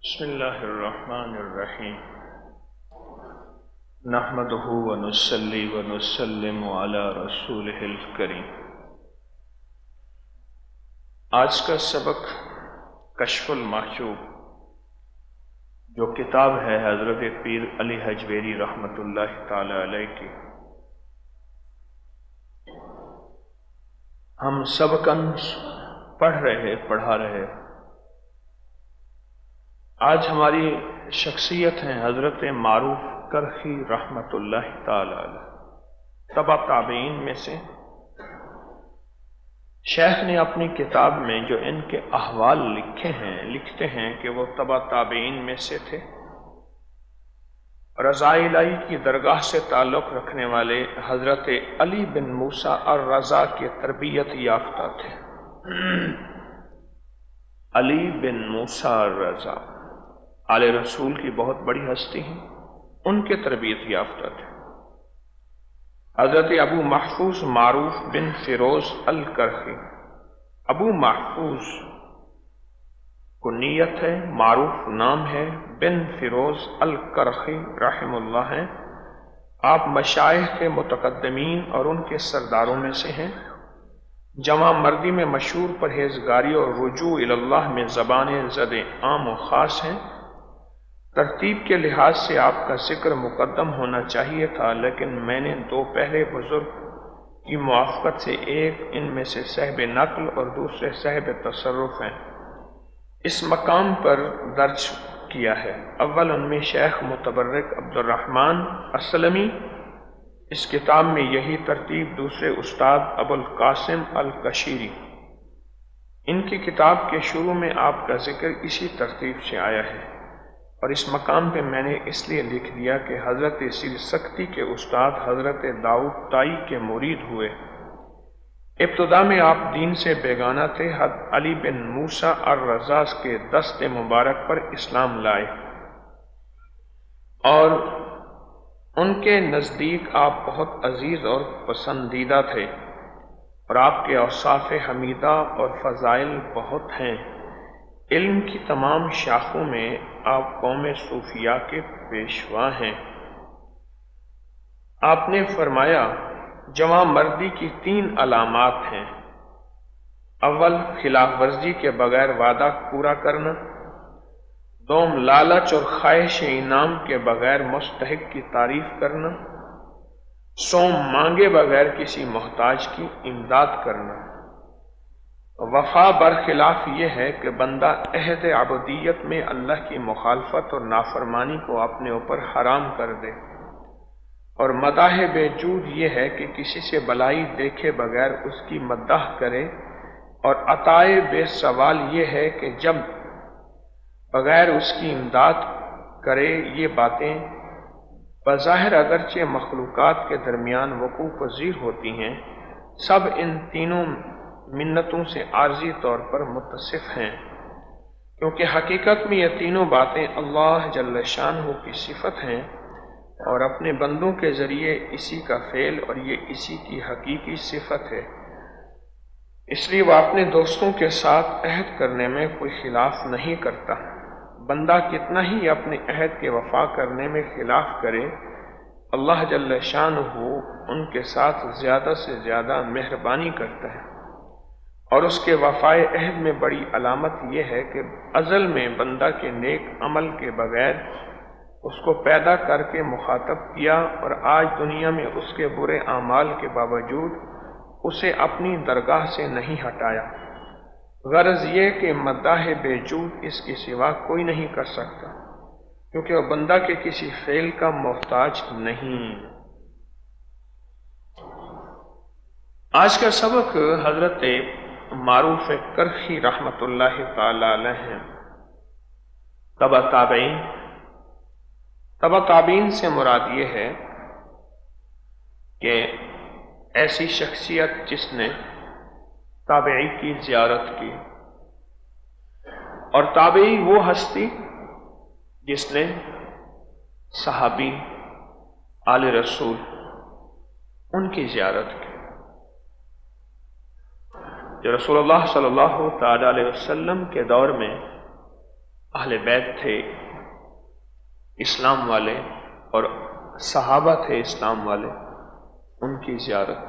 بسم اللہ الرحمن الرحیم نحمدہ ونصلی ونسلم علی رسولہ الکریم۔ آج کا سبق کشف المحجوب جو کتاب ہے حضرت پیر علی حجویری رحمۃ اللہ تعالی علیہ کی، ہم سبقاً پڑھا رہے۔ آج ہماری شخصیت ہیں حضرت معروف کرخی رحمۃ اللہ تعالی علیہ، تبع تابعین میں سے۔ شیخ نے اپنی کتاب میں جو ان کے احوال لکھتے ہیں کہ وہ تبع تابعین میں سے تھے، رضا الہی کی درگاہ سے تعلق رکھنے والے حضرت علی بن موسیٰ الرضا کے تربیت یافتہ تھے۔ علی بن موسیٰ الرضا آل رسول کی بہت بڑی ہستی ہیں، ان کے تربیت یافتہ تھے۔ حضرت ابو محفوظ معروف بن فیروز الکرخی، ابو محفوظ کنیت ہے، معروف نام ہے، بن فیروز الکرخی رحم اللہ ہیں۔ آپ مشائخ کے متقدمین اور ان کے سرداروں میں سے ہیں۔ جوان مردی میں مشہور، پرہیزگاری اور رجوع اللہ میں زبان زد عام و خاص ہیں۔ ترتیب کے لحاظ سے آپ کا ذکر مقدم ہونا چاہیے تھا، لیکن میں نے دو پہلے بزرگ کی موافقت سے ایک ان میں سے صاحب نقل اور دوسرے صاحب تصرف ہیں، اس مقام پر درج کیا ہے۔ اول ان میں شیخ متبرک عبد الرحمن اسلمی، اس کتاب میں یہی ترتیب۔ دوسرے استاد ابو القاسم الکشیری، ان کی کتاب کے شروع میں آپ کا ذکر اسی ترتیب سے آیا ہے، اور اس مقام پہ میں نے اس لیے لکھ دیا کہ حضرت سیر سختی کے استاد حضرت داؤد طائی کے مرید ہوئے۔ ابتدا میں آپ دین سے بیگانہ تھے۔ علی بن موسیٰ الرضا کے دست مبارک پر اسلام لائے، اور ان کے نزدیک آپ بہت عزیز اور پسندیدہ تھے، اور آپ کے اوصاف حمیدہ اور فضائل بہت ہیں۔ علم کی تمام شاخوں میں آپ قوم صوفیاء کے پیشوا ہیں۔ آپ نے فرمایا جوان مردی کی تین علامات ہیں: اول خلاف ورزی کے بغیر وعدہ پورا کرنا، دوم لالچ اور خواہش انعام کے بغیر مستحق کی تعریف کرنا، سوم مانگے بغیر کسی محتاج کی امداد کرنا۔ وفا برخلاف یہ ہے کہ بندہ عہد عبودیت میں اللہ کی مخالفت اور نافرمانی کو اپنے اوپر حرام کر دے، اور مداح بے جود یہ ہے کہ کسی سے بلائی دیکھے بغیر اس کی مداح کرے، اور عطائے بے سوال یہ ہے کہ جب بغیر اس کی امداد کرے۔ یہ باتیں بظاہر اگرچہ مخلوقات کے درمیان وقوع پذیر ہوتی ہیں، سب ان تینوں منتوں سے عارضی طور پر متصف ہیں، کیونکہ حقیقت میں یہ تینوں باتیں اللہ جل شانہ کی صفت ہیں، اور اپنے بندوں کے ذریعے اسی کا فعل، اور یہ اسی کی حقیقی صفت ہے۔ اس لیے وہ اپنے دوستوں کے ساتھ عہد کرنے میں کوئی خلاف نہیں کرتا۔ بندہ کتنا ہی اپنے عہد کے وفا کرنے میں خلاف کرے، اللہ جل شانہ ان کے ساتھ زیادہ سے زیادہ مہربانی کرتا ہے۔ اور اس کے وفائے عہد میں بڑی علامت یہ ہے کہ ازل میں بندہ کے نیک عمل کے بغیر اس کو پیدا کر کے مخاطب کیا، اور آج دنیا میں اس کے برے اعمال کے باوجود اسے اپنی درگاہ سے نہیں ہٹایا۔ غرض یہ کہ مداح بے جود اس کے سوا کوئی نہیں کر سکتا، کیونکہ وہ بندہ کے کسی فعل کا محتاج نہیں۔ آج کا سبق حضرت معروف کرخی رحمۃ اللہ تعالی علیہ ہیں۔ تبع تابعین سے مراد یہ ہے کہ ایسی شخصیت جس نے تابعی کی زیارت کی، اور تابعی وہ ہستی جس نے صحابی آل رسول ان کی زیارت کی۔ جو رسول اللہ صلی اللہ تعالی علیہ وسلم کے دور میں اہل بیت تھے اسلام والے اور صحابہ تھے اسلام والے، ان کی زیارت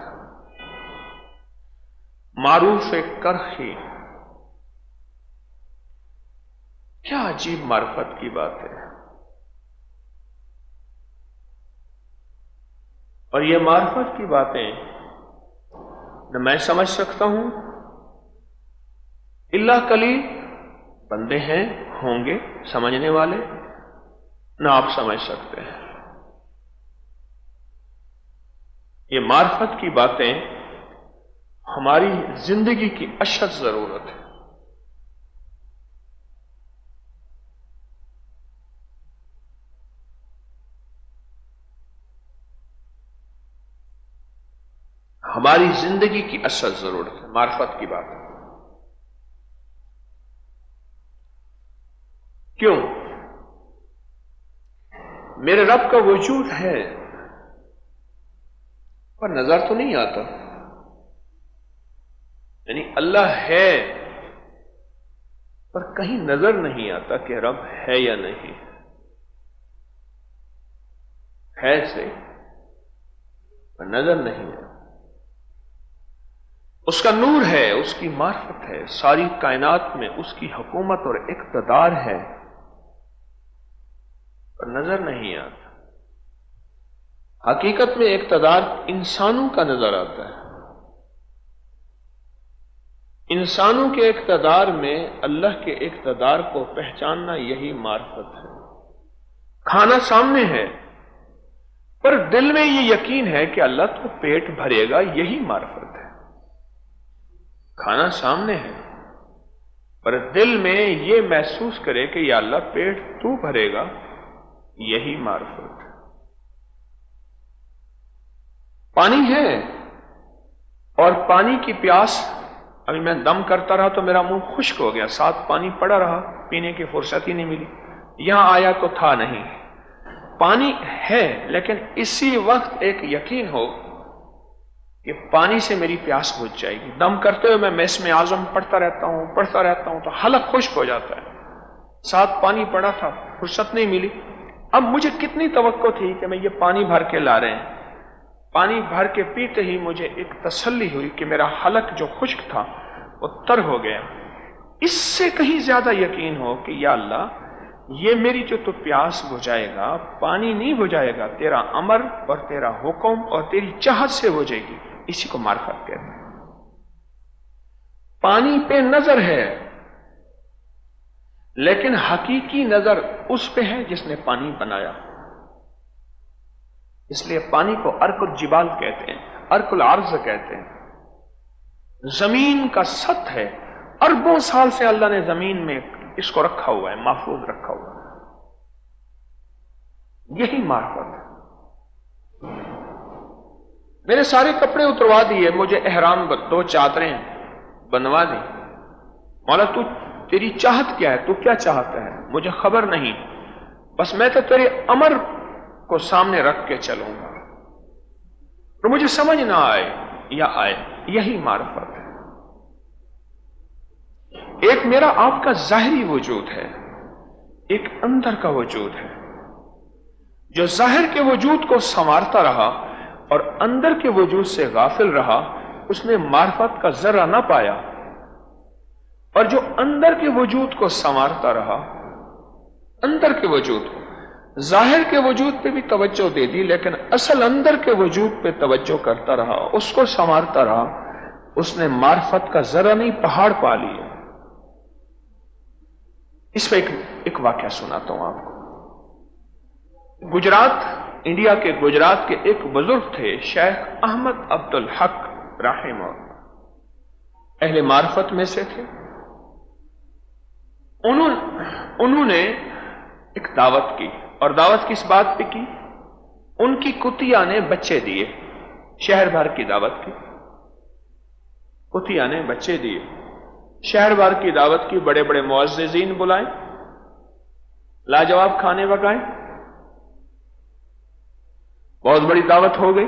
معروف کرخی، کیا عجیب معرفت کی بات ہے۔ اور یہ معرفت کی باتیں نہ میں سمجھ سکتا ہوں، اللہ قلیل بندے ہیں ہوں گے سمجھنے والے، نہ آپ سمجھ سکتے ہیں۔ یہ معرفت کی باتیں ہماری زندگی کی اشد ضرورت ہے۔ ہماری زندگی کی اشد ضرورت ہے معرفت کی بات۔ کیوں؟ میرے رب کا وجود ہے پر نظر تو نہیں آتا، یعنی اللہ ہے پر کہیں نظر نہیں آتا کہ رب ہے یا نہیں ہے، سے پر نظر نہیں ہے۔ اس کا نور ہے، اس کی معرفت ہے، ساری کائنات میں اس کی حکومت اور اقتدار ہے پر نظر نہیں آتا۔ حقیقت میں اقتدار انسانوں کا نظر آتا ہے، انسانوں کے اقتدار میں اللہ کے اقتدار کو پہچاننا یہی معرفت ہے۔ کھانا سامنے ہے پر دل میں یہ یقین ہے کہ اللہ تو پیٹ بھرے گا، یہی معرفت ہے۔ کھانا سامنے ہے پر دل میں یہ محسوس کرے کہ یا اللہ پیٹ تو بھرے گا، یہی معرفت ہے۔ پانی ہے اور پانی کی پیاس، ابھی میں دم کرتا رہا تو میرا منہ خشک ہو گیا، ساتھ پانی پڑا رہا، پینے کی فرصت ہی نہیں ملی، یہاں آیا تو تھا نہیں۔ پانی ہے لیکن اسی وقت ایک یقین ہو کہ پانی سے میری پیاس بجھ جائے گی۔ دم کرتے ہوئے میں اسم اعظم پڑھتا رہتا ہوں تو حلق خشک ہو جاتا ہے، ساتھ پانی پڑا تھا، فرصت نہیں ملی۔ اب مجھے کتنی توقع تھی کہ میں یہ پانی بھر کے لا رہے ہیں، پانی بھر کے پیتے ہی مجھے ایک تسلی ہوئی کہ میرا حلق جو خشک تھا وہ تر ہو گیا۔ اس سے کہیں زیادہ یقین ہو کہ یا اللہ یہ میری جو تو پیاس بجھائے گا، پانی نہیں بجھائے گا، تیرا امر اور تیرا حکم اور تیری چاہت سے بجھے گی، اسی کو معرفت کہتے ہیں۔ پانی پہ نظر ہے لیکن حقیقی نظر اس پہ ہے جس نے پانی بنایا، اس لیے پانی کو ارک الجبال کہتے ہیں، ارک الارض کہتے ہیں۔ زمین کا سطح ہے، اربوں سال سے اللہ نے زمین میں اس کو رکھا ہوا ہے، محفوظ رکھا ہوا ہے، یہی معرفت ہے۔ میرے سارے کپڑے اتروا دیے، مجھے احرام 2 چادریں بنوا دی، مولا تیری چاہت کیا ہے، تو کیا چاہتا ہے مجھے خبر نہیں، بس میں تو تیرے امر کو سامنے رکھ کے چلوں گا، تو مجھے سمجھ نہ آئے یا آئے، یہی معرفت ہے۔ ایک میرا آپ کا ظاہری وجود ہے، ایک اندر کا وجود ہے۔ جو ظاہر کے وجود کو سنوارتا رہا اور اندر کے وجود سے غافل رہا، اس نے معرفت کا ذرہ نہ پایا، اور جو اندر کے وجود کو سنوارتا رہا، اندر کے وجود کو، ظاہر کے وجود پہ بھی توجہ دے دی لیکن اصل اندر کے وجود پہ توجہ کرتا رہا، اس کو سنوارتا رہا، اس نے معرفت کا ذرہ نہیں پہاڑ پا لیا۔ اس پہ ایک واقعہ سناتا ہوں آپ کو۔ گجرات، انڈیا کے گجرات کے ایک بزرگ تھے، شیخ احمد عبد الحق رحمہ اللہ، اہل معرفت میں سے تھے۔ انہوں نے ایک دعوت کی، اور دعوت کس بات پہ کی؟ ان کی کتیا نے بچے دیے، شہر بھر کی دعوت کی، کتیا نے بچے دیے، شہر بھر کی دعوت کی، بڑے بڑے معززین بلائے، لاجواب کھانے پکائے، بہت بڑی دعوت ہو گئی۔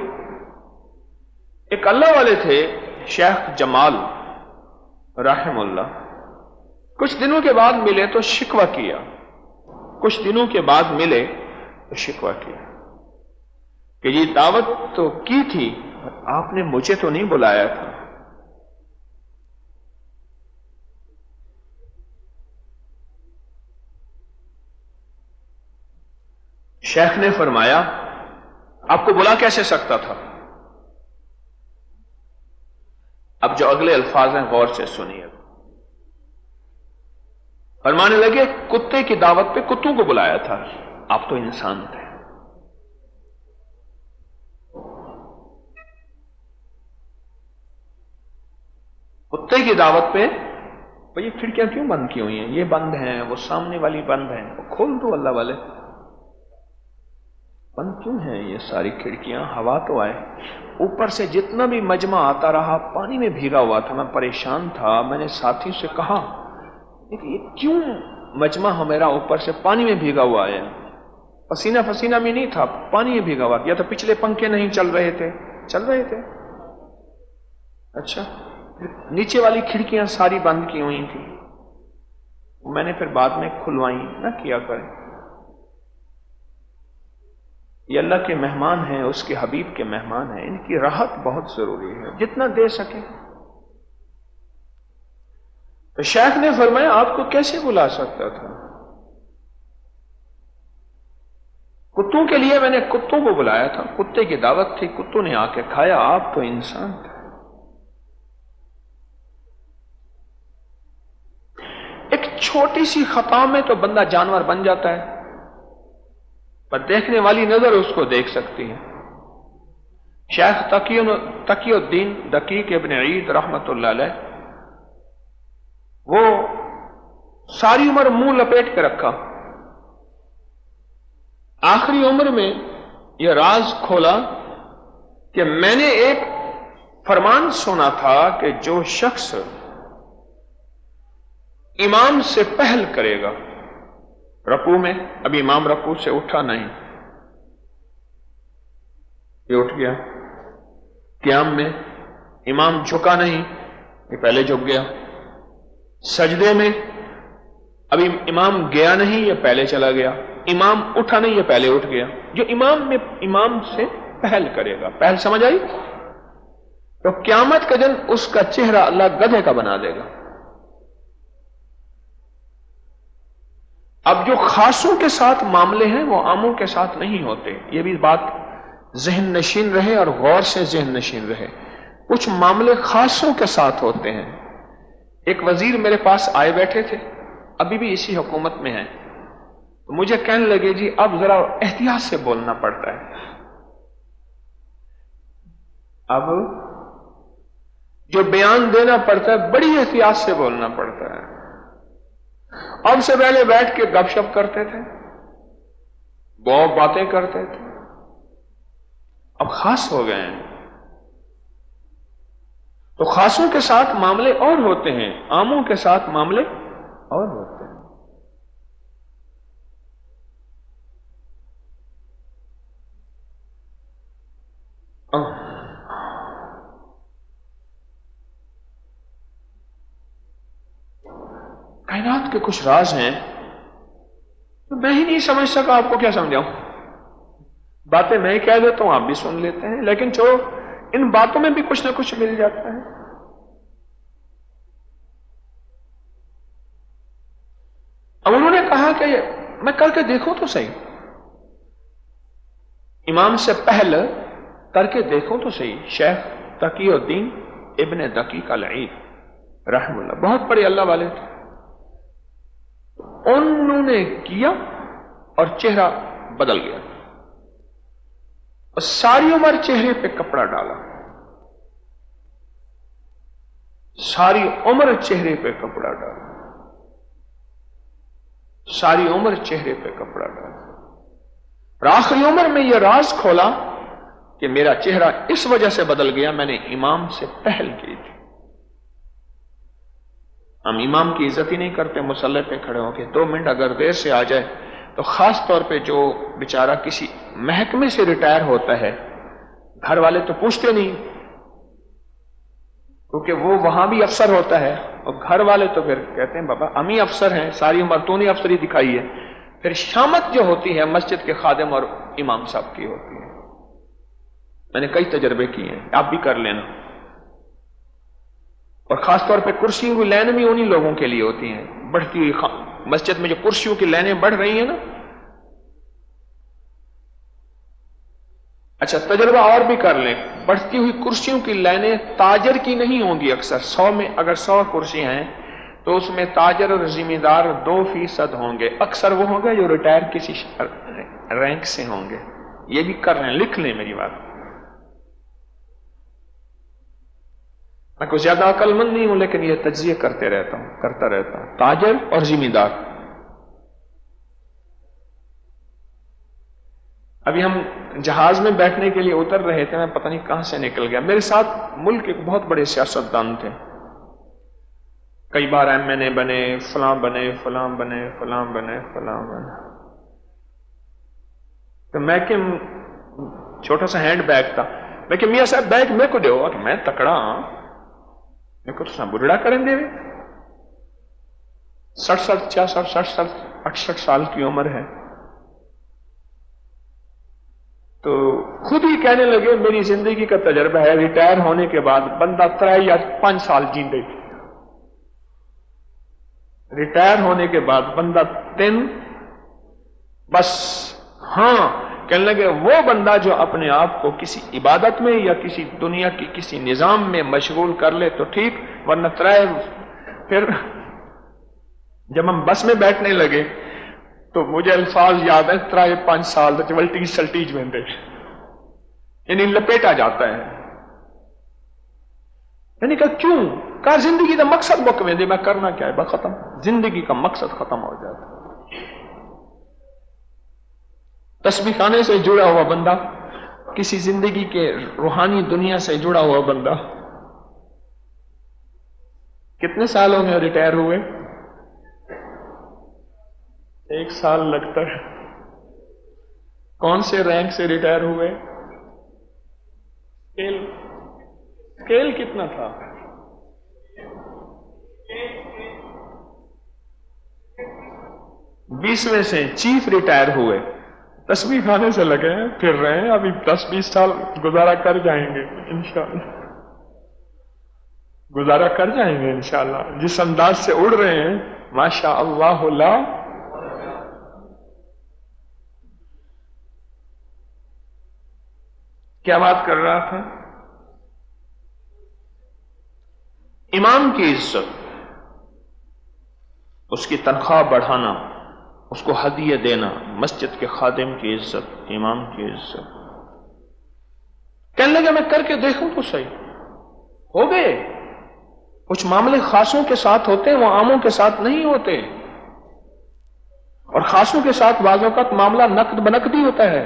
ایک اللہ والے تھے شیخ جمال رحم اللہ، کچھ دنوں کے بعد ملے تو شکوہ کیا، کچھ دنوں کے بعد ملے تو شکوہ کیا کہ یہ دعوت تو کی تھی، آپ نے مجھے تو نہیں بلایا تھا۔ شیخ نے فرمایا آپ کو بلا کیسے سکتا تھا؟ اب جو اگلے الفاظ ہیں غور سے سنیے۔ فرمانے لگے کتے کی دعوت پہ کتوں کو بلایا تھا، آپ تو انسان تھے۔ کتے کی دعوت پہ یہ کھڑکیاں کیوں بند کی ہوئی ہیں؟ یہ بند ہیں، وہ سامنے والی بند ہیں، وہ کھول دو اللہ والے۔ بند کیوں ہیں یہ ساری کھڑکیاں؟ ہوا تو آئے۔ اوپر سے جتنا بھی مجمع آتا رہا پانی میں بھیگا ہوا تھا، میں پریشان تھا، میں نے ساتھی سے کہا یہ کیوں مجمع ہمیرا اوپر سے پانی میں بھیگا ہوا ہے؟ پسینہ پسینہ میں نہیں تھا، پانی میں بھیگا ہوا، یا تو پچھلے پنکھے نہیں چل رہے تھے؟ چل رہے تھے۔ اچھا، نیچے والی کھڑکیاں ساری بند کی ہوئی تھی، میں نے پھر بعد میں کھلوائیں، نہ کیا کریں۔ یہ اللہ کے مہمان ہیں، اس کے حبیب کے مہمان ہیں، ان کی راحت بہت ضروری ہے، جتنا دے سکیں۔ تو شیخ نے فرمایا آپ کو کیسے بلا سکتا تھا؟ کتوں کے لیے میں نے کتوں کو بلایا تھا، کتے کی دعوت تھی، کتوں نے آ کے کھایا، آپ تو انسان تھے۔ ایک چھوٹی سی خطا میں تو بندہ جانور بن جاتا ہے، پر دیکھنے والی نظر اس کو دیکھ سکتی ہے۔ شیخ تقی الدین دقیق ابن عید رحمت اللہ علیہ، وہ ساری عمر منہ لپیٹ کے رکھا، آخری عمر میں یہ راز کھولا کہ میں نے ایک فرمان سنا تھا کہ جو شخص امام سے پہل کرے گا رکوع میں، ابھی امام رکوع سے اٹھا نہیں، یہ اٹھ گیا، قیام میں امام جھکا نہیں، یہ پہلے جھک گیا، سجدے میں ابھی امام گیا نہیں، یہ پہلے چلا گیا، امام اٹھا نہیں، یہ پہلے اٹھ گیا۔ جو امام سے پہل کرے گا، پہل سمجھ آئی؟ تو قیامت کے دن اس کا چہرہ اللہ گدھے کا بنا دے گا۔ اب جو خاصوں کے ساتھ معاملے ہیں وہ عاموں کے ساتھ نہیں ہوتے، یہ بھی بات ذہن نشین رہے اور غور سے ذہن نشین رہے۔ کچھ معاملے خاصوں کے ساتھ ہوتے ہیں۔ ایک وزیر میرے پاس آئے بیٹھے تھے، ابھی بھی اسی حکومت میں ہیں، مجھے کہنے لگے جی اب ذرا احتیاط سے بولنا پڑتا ہے، اب جو بیان دینا پڑتا ہے بڑی احتیاط سے بولنا پڑتا ہے۔ اب سے پہلے بیٹھ کے گپ شپ کرتے تھے، بہت باتیں کرتے تھے، اب خاص ہو گئے ہیں، تو خاصوں کے ساتھ معاملے اور ہوتے ہیں، عاموں کے ساتھ معاملے اور ہوتے ہیں۔ کائنات کے کچھ راز ہیں تو میں ہی نہیں سمجھ سکا، آپ کو کیا سمجھاؤں؟ باتیں میں کہہ دیتا ہوں، آپ بھی سن لیتے ہیں، لیکن جو ان باتوں میں بھی کچھ نہ کچھ مل جاتا ہے۔ اب انہوں نے کہا کہ میں کر کے دیکھوں تو صحیح، امام سے پہل کر کے دیکھوں تو صحیح۔ شیخ تقی الدین ابن دقیق العید رحم اللہ بہت بڑے اللہ والے تھے، انہوں نے کیا اور چہرہ بدل گیا، اور ساری عمر چہرے پہ کپڑا ڈالا، ساری عمر چہرے پہ کپڑا ڈالا، ساری عمر چہرے پہ کپڑا ڈالا، اور آخری عمر میں یہ راز کھولا کہ میرا چہرہ اس وجہ سے بدل گیا، میں نے امام سے پہل کی تھی۔ ہم امام کی عزت ہی نہیں کرتے، مصلی پہ کھڑے ہو کے 2 منٹ اگر دیر سے آ جائے تو خاص طور پہ جو بیچارہ کسی محکمے سے ریٹائر ہوتا ہے، گھر والے تو پوچھتے نہیں کیونکہ وہ وہاں بھی افسر ہوتا ہے اور گھر والے تو پھر کہتے ہیں بابا ہم ہی افسر ہیں، ساری عمر تو نے افسری دکھائی ہے. پھر شامت جو ہوتی ہے مسجد کے خادم اور امام صاحب کی ہوتی ہے. میں نے کئی تجربے کیے ہیں، آپ بھی کر لینا. اور خاص طور پہ کرسیوں کی لائنیں بھی انہی لوگوں کے لیے ہوتی ہیں. بڑھتی ہوئی مسجد میں جو کرسیوں کی لائنیں بڑھ رہی ہیں نا، اچھا تجربہ اور بھی کر لیں. بڑھتی ہوئی کرسیوں کی لائنیں تاجر کی نہیں ہوں گی. اکثر 100 میں اگر 100 کرسی ہیں تو اس میں تاجر اور ذمہ دار 2% ہوں گے. اکثر وہ ہوں گے جو ریٹائر کسی رینک سے ہوں گے. یہ بھی کر رہے ہیں، لکھ لیں میری بات. میں کوئی زیادہ عقل مند نہیں ہوں لیکن یہ تجزیہ کرتا رہتا ہوں. تاجر اور ذمہ دار. ابھی ہم جہاز میں بیٹھنے کے لیے اتر رہے تھے، میں پتہ نہیں کہاں سے نکل گیا. میرے ساتھ ملک کے بہت بڑے سیاستدان تھے، کئی بار MNA بنے، فلاں بنے. تو میں کہ چھوٹا سا ہینڈ بیگ تھا، میں کہ میاں صاحب بیگ میں کو دیو. میں تکڑا ہاں، میں کو تو بڑھڑا کریں دے. 68 سال کی عمر ہے. تو خود ہی کہنے لگے میری زندگی کا تجربہ ہے، ریٹائر ہونے کے بعد بندہ 3 یا 5 سال جیندے. ریٹائر ہونے کے بعد بندہ 3 بس. ہاں کہنے لگے وہ بندہ جو اپنے آپ کو کسی عبادت میں یا کسی دنیا کی کسی نظام میں مشغول کر لے تو ٹھیک، ورنہ 3. پھر جب ہم بس میں بیٹھنے لگے تو مجھے الفاظ یاد ہیں، 3-5 سال سلٹیج میں دے، یعنی لپیٹا جاتا ہے. میں نے کہا کیوں؟ کہا زندگی کا مقصد بک میں دے. میں کرنا کیا ہے؟ بس ختم، زندگی کا مقصد ختم ہو جاتا. تسبیح خانے سے جڑا ہوا بندہ، کسی زندگی کے روحانی دنیا سے جڑا ہوا بندہ، کتنے سالوں میں ریٹائر ہوئے؟ 1 سال لگتا ہے. کون سے رینک سے ریٹائر ہوئے؟ اسکیل کتنا تھا؟ 20 سے چیف ریٹائر ہوئے. تسبیح خانے سے لگے ہیں، پھر رہے ہیں. ابھی 10-20 سال گزارا کر جائیں گے انشاءاللہ. گزارا کر جائیں گے انشاءاللہ. جس انداز سے اڑ رہے ہیں ماشاء اللہ. لا کیا بات کر رہا تھا؟ امام کی عزت، اس کی تنخواہ بڑھانا، اس کو ہدیہ دینا. مسجد کے خادم کی عزت، امام کی عزت. کہنے لگا میں کر کے دیکھوں تو صحیح. ہو گئے. کچھ معاملے خاصوں کے ساتھ ہوتے ہیں، وہ عاموں کے ساتھ نہیں ہوتے. اور خاصوں کے ساتھ بعض اوقات معاملہ نقد بنقدی ہوتا ہے.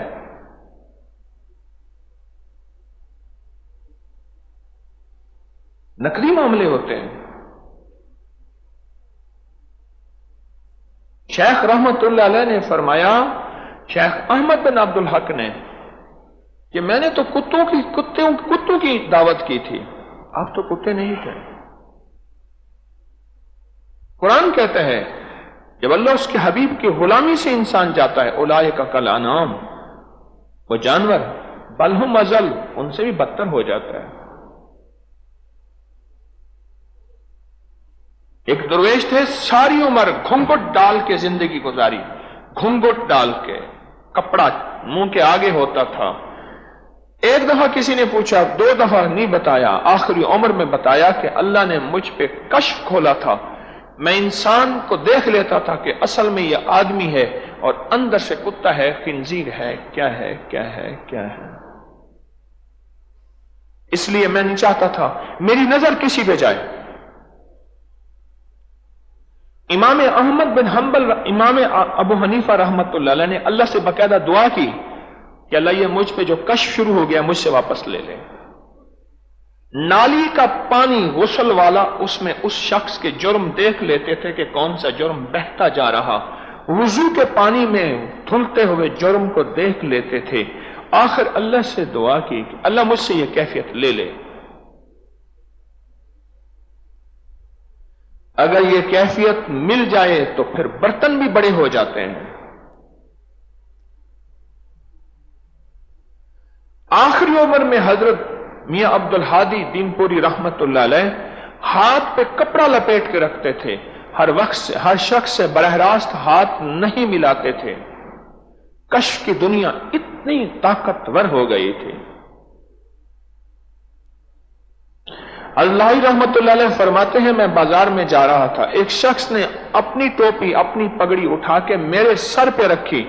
نقدی معاملے ہوتے ہیں. شیخ رحمت اللہ علیہ نے فرمایا، شیخ احمد بن عبد الحق نے، کہ میں نے تو کتوں کی دعوت کی تھی، آپ تو کتے نہیں تھے. قرآن کہتا ہے جب اللہ اس کے حبیب کی غلامی سے انسان جاتا ہے، اولئک کالانعام، وہ جانور، بل ہم اضل، ان سے بھی بدتر ہو جاتا ہے. ایک درویش تھے، ساری عمر گھونگھٹ ڈال کے زندگی گزاری. گھونگھٹ ڈال کے، کپڑا منہ کے آگے ہوتا تھا. ایک دفعہ کسی نے پوچھا، 2 دفعہ نہیں بتایا، آخری عمر میں بتایا کہ اللہ نے مجھ پہ کشف کھولا تھا. میں انسان کو دیکھ لیتا تھا کہ اصل میں یہ آدمی ہے اور اندر سے کتا ہے، خنزیر ہے، کیا ہے کیا ہے کیا ہے. اس لیے میں نہیں چاہتا تھا میری نظر کسی پہ جائے. امام احمد بن حنبل، امام ابو حنیفہ رحمت اللہ علیہ نے اللہ سے باقاعدہ دعا کی کہ اللہ یہ مجھ پہ جو کشف شروع ہو گیا مجھ سے واپس لے لے. نالی کا پانی غسل والا، اس میں اس شخص کے جرم دیکھ لیتے تھے کہ کون سا جرم بہتا جا رہا. وضو کے پانی میں دھلتے ہوئے جرم کو دیکھ لیتے تھے. آخر اللہ سے دعا کی کہ اللہ مجھ سے یہ کیفیت لے لے. اگر یہ کیفیت مل جائے تو پھر برتن بھی بڑے ہو جاتے ہیں۔ آخری عمر میں حضرت میاں عبد الہادی دین پوری رحمت اللہ علیہ ہاتھ پہ کپڑا لپیٹ کے رکھتے تھے، ہر شخص سے براہ راست ہاتھ نہیں ملاتے تھے۔ کشف کی دنیا اتنی طاقتور ہو گئی تھی۔ اللہ رحمت اللہ علیہ فرماتے ہیں میں بازار میں جا رہا تھا، ایک شخص نے اپنی ٹوپی اپنی پگڑی اٹھا کے میرے سر پہ رکھی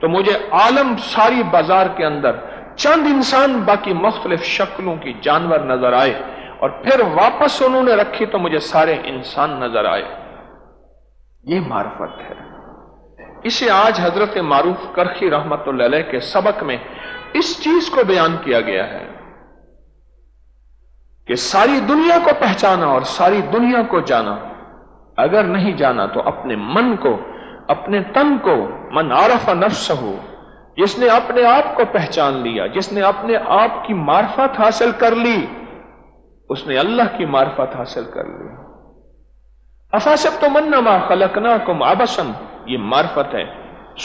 تو مجھے عالم ساری بازار کے اندر چند انسان باقی مختلف شکلوں کی جانور نظر آئے، اور پھر واپس انہوں نے رکھی تو مجھے سارے انسان نظر آئے۔ یہ معرفت ہے۔ اسے آج حضرت معروف کرخی رحمت اللہ علیہ کے سبق میں اس چیز کو بیان کیا گیا ہے کہ ساری دنیا کو پہچانا اور ساری دنیا کو جانا، اگر نہیں جانا تو اپنے من کو، اپنے تن کو، من عرف نفسہ، جس نے اپنے آپ کو پہچان لیا، جس نے اپنے آپ کی معرفت حاصل کر لی، اس نے اللہ کی معرفت حاصل کر لی۔ افحسبتم انما خلقناکم عبثا، یہ معرفت ہے۔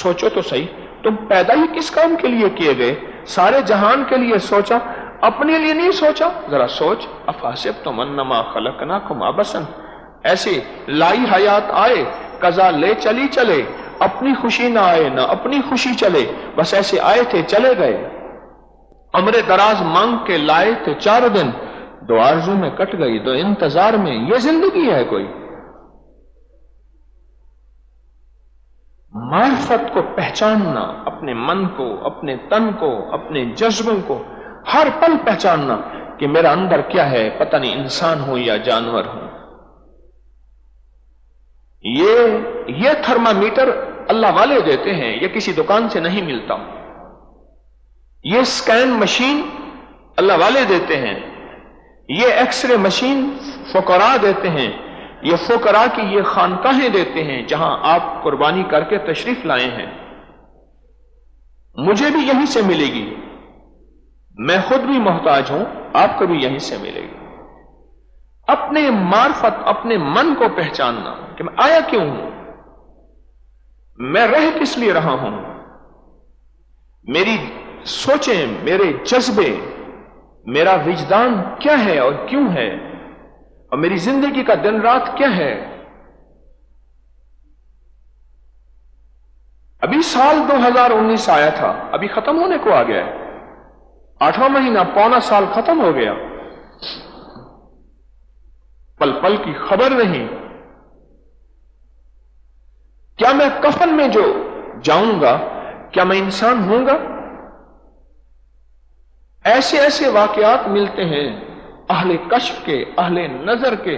سوچو تو صحیح، تم پیدا ہی کس کام کے لیے کیے گئے؟ سارے جہان کے لیے سوچا، اپنے لیے نہیں سوچا؟ ذرا سوچ، افحسبتم انما خلقناکم عبثا، ایسے لائی حیات آئے، قضا لے چلی چلے، اپنی خوشی نہ آئے نہ اپنی خوشی چلے، بس ایسے آئے تھے چلے گئے۔ عمر دراز مانگ کے لائے تھے 4 دن، 2 آرزو میں کٹ گئی، 2 انتظار میں، یہ زندگی ہے کوئی؟ معرفت کو پہچاننا، اپنے من کو، اپنے تن کو، اپنے جذبوں کو ہر پل پہچاننا کہ میرا اندر کیا ہے، پتہ نہیں انسان ہوں یا جانور ہوں۔ یہ تھرمامیٹر اللہ والے دیتے ہیں، یہ کسی دکان سے نہیں ملتا۔ یہ سکین مشین اللہ والے دیتے ہیں، یہ ایکس رے مشین فقراء دیتے ہیں، یہ فقراء کی یہ خانقاہیں دیتے ہیں جہاں آپ قربانی کر کے تشریف لائے ہیں۔ مجھے بھی یہیں سے ملے گی، میں خود بھی محتاج ہوں، آپ کو بھی یہیں سے ملے گی۔ اپنے معرفت، اپنے من کو پہچاننا کہ میں آیا کیوں ہوں، میں رہ کس لیے رہا ہوں، میری سوچیں، میرے جذبے، میرا وجدان کیا ہے اور کیوں ہے، اور میری زندگی کا دن رات کیا ہے۔ ابھی سال 2019 آیا تھا، ابھی ختم ہونے کو آ گیا ہے، 8واں مہینہ، پونا سال ختم ہو گیا، پل پل کی خبر نہیں۔ کیا میں کفن میں جو جاؤں گا، کیا میں انسان ہوں گا؟ ایسے ایسے واقعات ملتے ہیں اہل کشف کے، اہل نظر کے،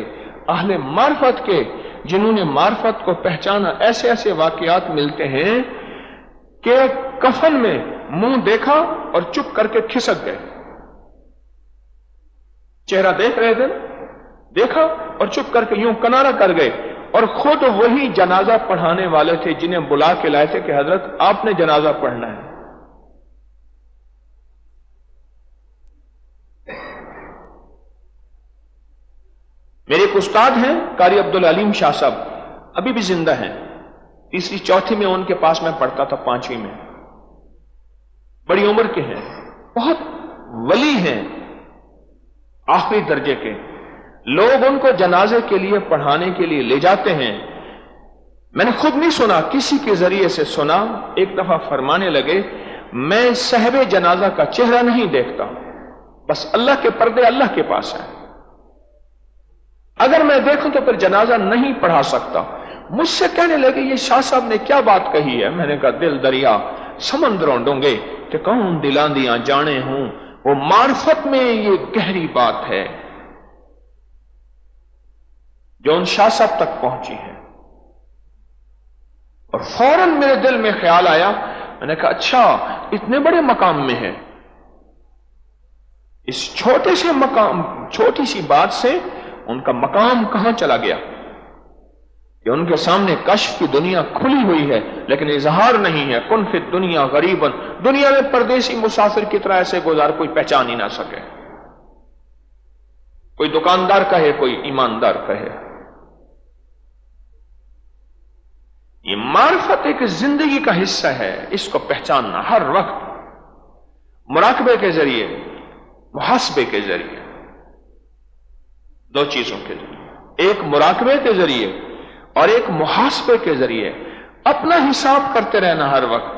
اہل معرفت کے، جنہوں نے معرفت کو پہچانا، ایسے ایسے واقعات ملتے ہیں کہ کفن میں منہ دیکھا اور چپ کر کے کھسک گئے، چہرہ دیکھ رہے تھے، دیکھا اور چپ کر کے یوں کنارہ کر گئے، اور خود وہی جنازہ پڑھانے والے تھے جنہیں بلا کے لائے تھے کہ حضرت آپ نے جنازہ پڑھنا ہے۔ میرے ایک استاد ہیں قاری عبدالعلیم شاہ صاحب، ابھی بھی زندہ ہیں، 3ری 4تھی میں ان کے پاس میں پڑھتا تھا، 5ویں میں، بڑی عمر کے ہیں، بہت ولی ہیں، آخری درجے کے۔ لوگ ان کو جنازے کے لیے پڑھانے کے لیے لے جاتے ہیں، میں نے خود نہیں سنا، کسی کے ذریعے سے سنا، ایک دفعہ فرمانے لگے میں صاحب جنازہ کا چہرہ نہیں دیکھتا، بس اللہ کے پردے اللہ کے پاس ہیں، اگر میں دیکھوں تو پھر جنازہ نہیں پڑھا سکتا۔ مجھ سے کہنے لگے یہ شاہ صاحب نے کیا بات کہی ہے؟ میں نے کہا دل دریا سمندروں ڈونگے کہ کون دلاں دیاں جانے ہوں، وہ معرفت میں یہ گہری بات ہے جو ان شاہ صاحب تک پہنچی ہے۔ اور فوراً میرے دل میں خیال آیا، میں نے کہا اچھا اتنے بڑے مقام میں ہے، اس چھوٹے سے مقام، چھوٹی سی بات سے ان کا مقام کہاں چلا گیا کہ ان کے سامنے کشف کی دنیا کھلی ہوئی ہے لیکن اظہار نہیں ہے۔ کن فی الدنیا غریباً، دنیا میں پردیسی مسافر کی طرح ایسے گزار، کوئی پہچان ہی نہ سکے، کوئی دکاندار کہے، کوئی ایماندار کہے۔ معرفت ایک زندگی کا حصہ ہے، اس کو پہچاننا ہر وقت مراقبے کے ذریعے، محاسبے کے ذریعے، دو چیزوں کے ذریعے، ایک مراقبے کے ذریعے اور ایک محاسبے کے ذریعے اپنا حساب کرتے رہنا ہر وقت۔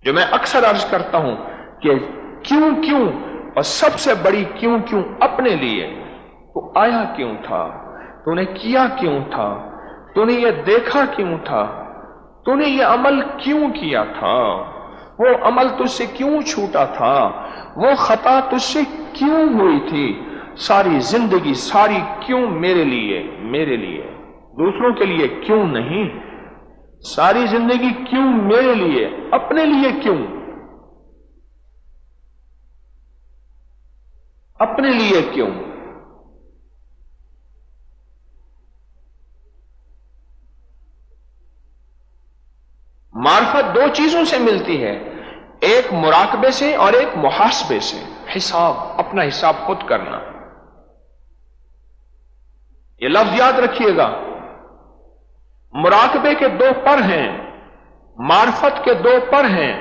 جو میں اکثر عرض کرتا ہوں کہ کیوں اور سب سے بڑی کیوں اپنے لیے، تو آیا کیوں تھا، تو نے کیا کیوں تھا، تو نے یہ دیکھا کیوں تھا، تو نے یہ عمل کیوں کیا تھا، وہ عمل تجھ سے کیوں چھوٹا تھا، وہ خطا تجھ سے کیوں ہوئی تھی، ساری زندگی ساری کیوں میرے لیے، دوسروں کے لیے کیوں نہیں، ساری زندگی کیوں میرے لیے، اپنے لیے کیوں، اپنے لیے کیوں۔ معرفت دو چیزوں سے ملتی ہے، ایک مراقبے سے اور ایک محاسبے سے، حساب، اپنا حساب خود کرنا۔ یہ لفظ یاد رکھیے گا، مراقبے کے دو پر ہیں، معرفت کے دو پر ہیں،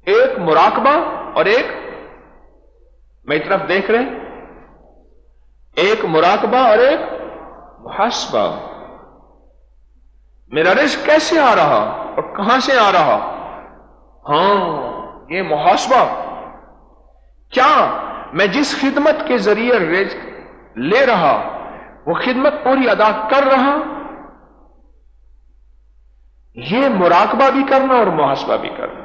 ایک مراقبہ اور ایک، میری طرف دیکھ رہے، ایک مراقبہ اور ایک محاسبہ۔ میرا رزق کیسے آ رہا اور کہاں سے آ رہا، ہاں یہ محاسبہ۔ کیا میں جس خدمت کے ذریعے رزق لے رہا وہ خدمت پوری ادا کر رہا، یہ مراقبہ بھی کرنا اور محاسبہ بھی کرنا۔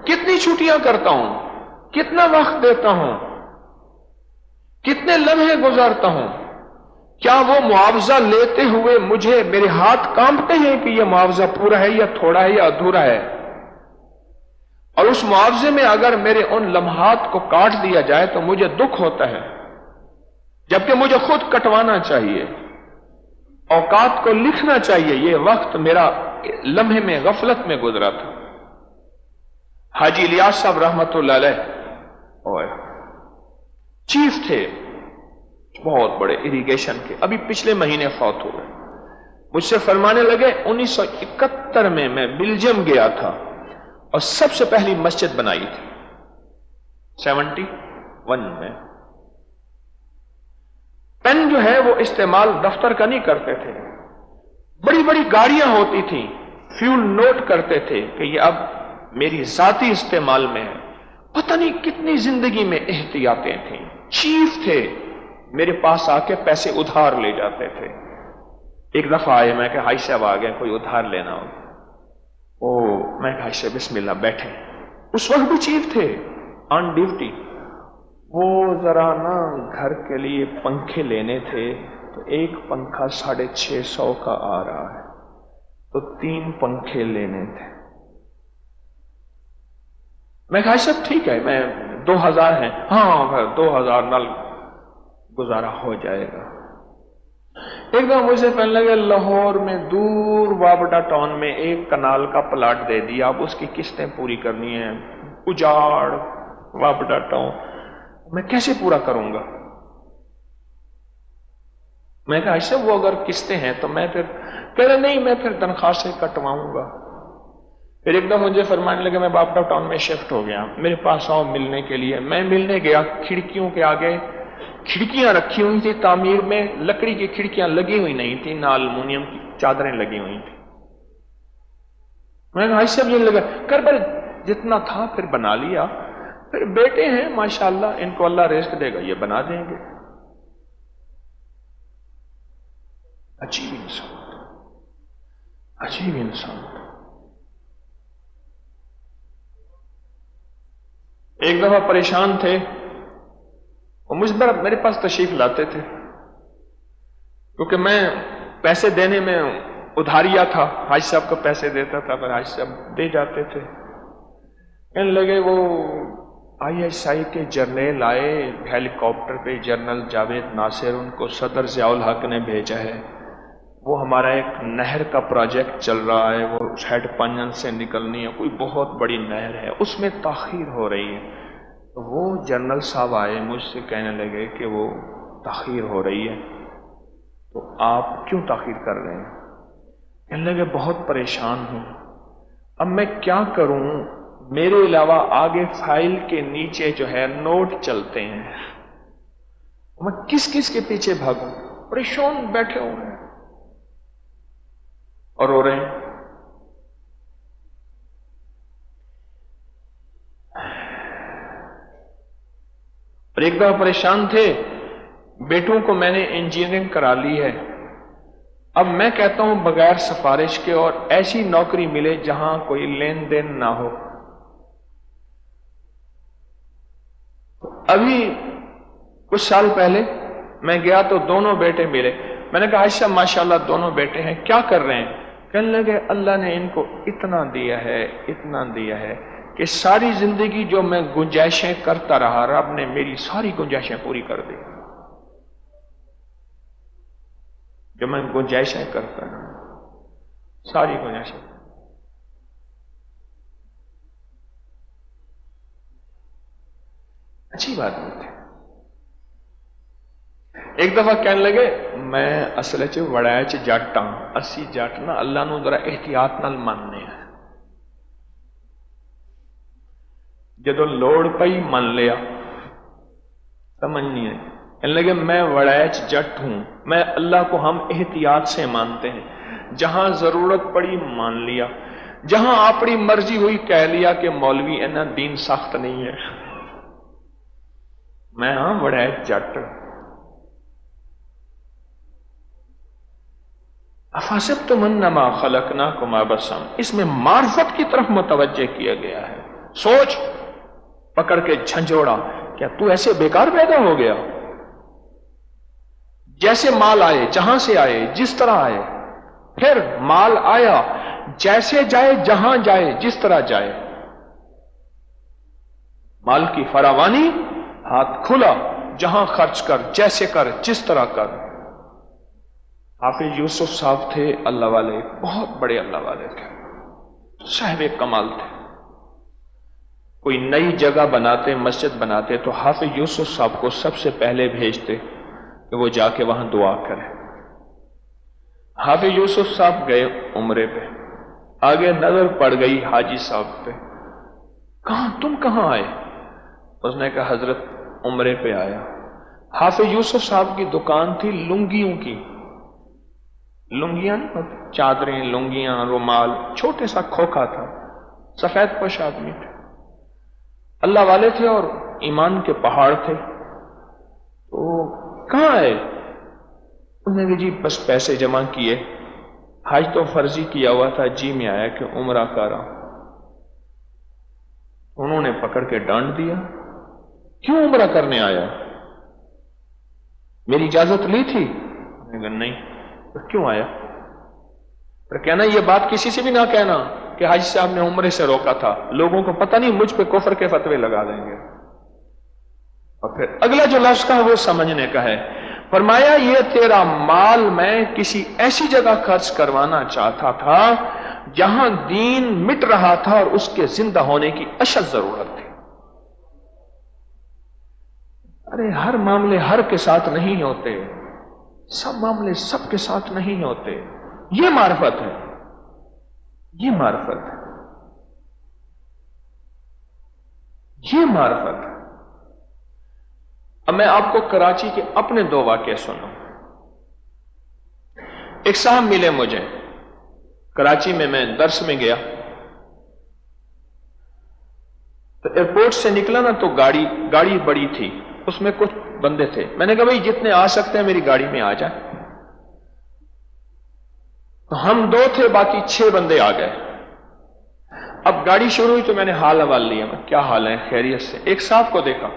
کتنی چھٹیاں کرتا ہوں، کتنا وقت دیتا ہوں، کتنے لمحے گزارتا ہوں، کیا وہ معاوضہ لیتے ہوئے مجھے میرے ہاتھ کانپتے ہیں کہ یہ معاوضہ پورا ہے یا تھوڑا ہے یا ادھورا ہے، اور اس معاوضے میں اگر میرے ان لمحات کو کاٹ دیا جائے تو مجھے دکھ ہوتا ہے، جبکہ مجھے خود کٹوانا چاہیے، اوقات کو لکھنا چاہیے، یہ وقت میرا لمحے میں غفلت میں گزرا تھا۔ حاجی الیاس صاحب رحمت اللہ علیہ اور چیف تھے بہت بڑے اریگیشن کے، ابھی پچھلے مہینے فوت ہو گئے، مجھ سے فرمانے لگے 1971 میں بیلجیم گیا تھا اور سب سے پہلی مسجد بنائی تھی 71 میں۔ پین جو ہے وہ استعمال دفتر کا نہیں کرتے تھے، بڑی بڑی گاڑیاں ہوتی تھیں، فیول نوٹ کرتے تھے کہ یہ اب میری ذاتی استعمال میں ہے، پتہ نہیں کتنی زندگی میں احتیاطیں تھیں۔ چیف تھے، میرے پاس آ کے پیسے ادھار لے جاتے تھے۔ ایک دفعہ آئے، میں کہ حاجی صاحب آ گئے، کوئی ادھار لینا ہو، میں کہ حاجی صاحب بسم اللہ بیٹھے، اس وقت بھی چیف تھے آن ڈیوٹی، وہ ذرا نا گھر کے لیے پنکھے لینے تھے، تو ایک پنکھا 650 کا آ رہا ہے، تو 3 پنکھے لینے تھے۔ میں کہا صاحب ٹھیک ہے، میں 2000 ہیں، ہاں 2000 نال گزارا ہو جائے گا۔ ایک دم مجھے کہنے لگے لاہور میں دور وابڈا ٹاؤن میں ایک کنال کا پلاٹ دے دیا، اب اس کی قسطیں پوری کرنی ہیں، اجاڑ وابڈا ٹاؤن، میں کیسے پورا کروں گا؟ میں کہا صاحب وہ اگر قسطیں ہیں تو میں پھر، کہہ رہے نہیں میں پھر تنخواہ سے کٹواؤں گا۔ پھر ایک دم مجھے فرمانے لگے میں باپٹا ٹاؤن میں شفٹ ہو گیا، میرے پاس آؤ ملنے کے لیے۔ میں ملنے گیا، کھڑکیوں کے آگے کھڑکیاں رکھی ہوئی تھی تعمیر میں، لکڑی کی کھڑکیاں لگی ہوئی نہیں تھی، نہ المونیم کی چادریں لگی ہوئی تھی۔ میں کہا اس سے یہ لگا کر پر جتنا تھا پھر بنا لیا، پھر بیٹے ہیں ماشاءاللہ، ان کو اللہ رزق دے گا، یہ بنا دیں گے۔ عجیب انسان، عجیب انسان۔ ایک دفعہ پریشان تھے، وہ مجھ پر میرے پاس تشریف لاتے تھے، کیونکہ میں پیسے دینے میں ادھاریا تھا، حاج صاحب کو پیسے دیتا تھا، پھر حاج صاحب دے جاتے تھے۔ کہنے لگے وہ ISI کے جرنیل آئے ہیلی کاپٹر پہ، جنرل جاوید ناصر، ان کو صدر ضیاء الحق نے بھیجا ہے، وہ ہمارا ایک نہر کا پروجیکٹ چل رہا ہے، وہ ہیڈ پنجن سے نکلنی ہے، کوئی بہت بڑی نہر ہے، اس میں تاخیر ہو رہی ہے۔ وہ جنرل صاحب آئے، مجھ سے کہنے لگے کہ وہ تاخیر ہو رہی ہے، تو آپ کیوں تاخیر کر رہے ہیں؟ کہنے لگے بہت پریشان ہوں، اب میں کیا کروں، میرے علاوہ آگے فائل کے نیچے جو ہے نوٹ چلتے ہیں، میں کس کس کے پیچھے بھاگوں؟ پریشان بیٹھے ہوئے ہیں اور رو رہے ہیں۔ اور ایک دفعہ پریشان تھے، بیٹوں کو میں نے انجینئرنگ کرا لی ہے، اب میں کہتا ہوں بغیر سفارش کے اور ایسی نوکری ملے جہاں کوئی لین دین نہ ہو۔ ابھی کچھ سال پہلے میں گیا تو دونوں بیٹے ملے، میں نے کہا اچھا ماشاءاللہ دونوں بیٹے ہیں، کیا کر رہے ہیں؟ کہنے لگے اللہ نے ان کو اتنا دیا ہے کہ ساری زندگی جو میں گنجائشیں کرتا رہا، رب نے میری ساری گنجائشیں پوری کر دی، جو میں گنجائشیں کرتا رہا ساری گنجائشیں۔ اچھی بات نہیں تھی۔ ایک دفعہ کہنے لگے میں اصل وڑائے جٹ ہاں، اسی جٹ نا اللہ نو ذرا احتیاط نال ماننے ہیں، جدو لوڑ پئی من لیا، سمجھ نہیں آئی۔ کہنے لگے میں وڑائچ جٹ ہوں، میں اللہ کو ہم احتیاط سے مانتے ہیں، جہاں ضرورت پڑی مان لیا، جہاں اپنی مرضی ہوئی کہہ لیا کہ مولوی اینا دین سخت نہیں ہے، میں ہاں وڑائچ جٹ۔ افحسبتم انما خلقناکم عبثا، اس میں معرفت کی طرف متوجہ کیا گیا ہے۔ سوچ پکڑ کے جھنجھوڑا، کیا تو ایسے بیکار پیدا ہو گیا؟ جیسے مال آئے، جہاں سے آئے، جس طرح آئے، پھر مال آیا، جیسے جائے، جہاں جائے، جس طرح جائے، مال کی فراوانی، ہاتھ کھلا، جہاں خرچ کر، جیسے کر، جس طرح کر۔ حافظ یوسف صاحب تھے اللہ والے، بہت بڑے اللہ والے تھے، صاحب کمال تھے۔ کوئی نئی جگہ بناتے، مسجد بناتے تو حافظ یوسف صاحب کو سب سے پہلے بھیجتے کہ وہ جا کے وہاں دعا کرے۔ حافظ یوسف صاحب گئے عمرے پہ، آگے نظر پڑ گئی حاجی صاحب پہ، کہاں تم کہاں آئے؟ اس نے کہا حضرت عمرے پہ آیا۔ حافظ یوسف صاحب کی دکان تھی لنگیوں کی، لنگیاں نہیں ہوتی، چادریں، لنگیاں، رومال، چھوٹے سا کھوکھا تھا، سفید پوش آدمی تھے، اللہ والے تھے اور ایمان کے پہاڑ تھے۔ تو کہاں آئے؟ انہوں نے کہا جی بس پیسے جمع کیے، حج تو فرضی کیا ہوا تھا، جی میں آیا کہ عمرہ کرا۔ انہوں نے پکڑ کے ڈانٹ دیا، کیوں عمرہ کرنے آیا؟ میری اجازت لی تھی؟ انہوں نے کہا نہیں۔ تو کیوں آیا؟ پر کہنا یہ بات کسی سے بھی نہ کہنا کہ حاجی صاحب نے عمرے سے روکا تھا، لوگوں کو پتہ نہیں مجھ پہ کفر کے فتوے لگا دیں گے۔ اور پھر اگلا جو لفظ کا وہ سمجھنے کا ہے، فرمایا یہ تیرا مال میں کسی ایسی جگہ خرچ کروانا چاہتا تھا جہاں دین مٹ رہا تھا اور اس کے زندہ ہونے کی اشد ضرورت تھی۔ ارے ہر معاملے ہر کے ساتھ نہیں ہوتے، سب معاملے سب کے ساتھ نہیں ہوتے، یہ معرفت ہے، یہ معرفت ہے، یہ معرفت ہے۔ اب میں آپ کو کراچی کے اپنے دو واقعے سنوں۔ ایک صاحب ملے مجھے کراچی میں درس میں گیا تو ایئرپورٹ سے نکلا نا تو گاڑی بڑی تھی، اس میں کچھ بندے تھے، میں نے کہا بھائی جتنے آ سکتے ہیں میری گاڑی میں آ جائیں۔ تو ہم دو تھے، باقی 6 بندے آ گئے۔ اب گاڑی شروع ہوئی تو میں نے حال احوال لیا، کیا حال ہے، خیریت سے؟ ایک صاحب کو دیکھا،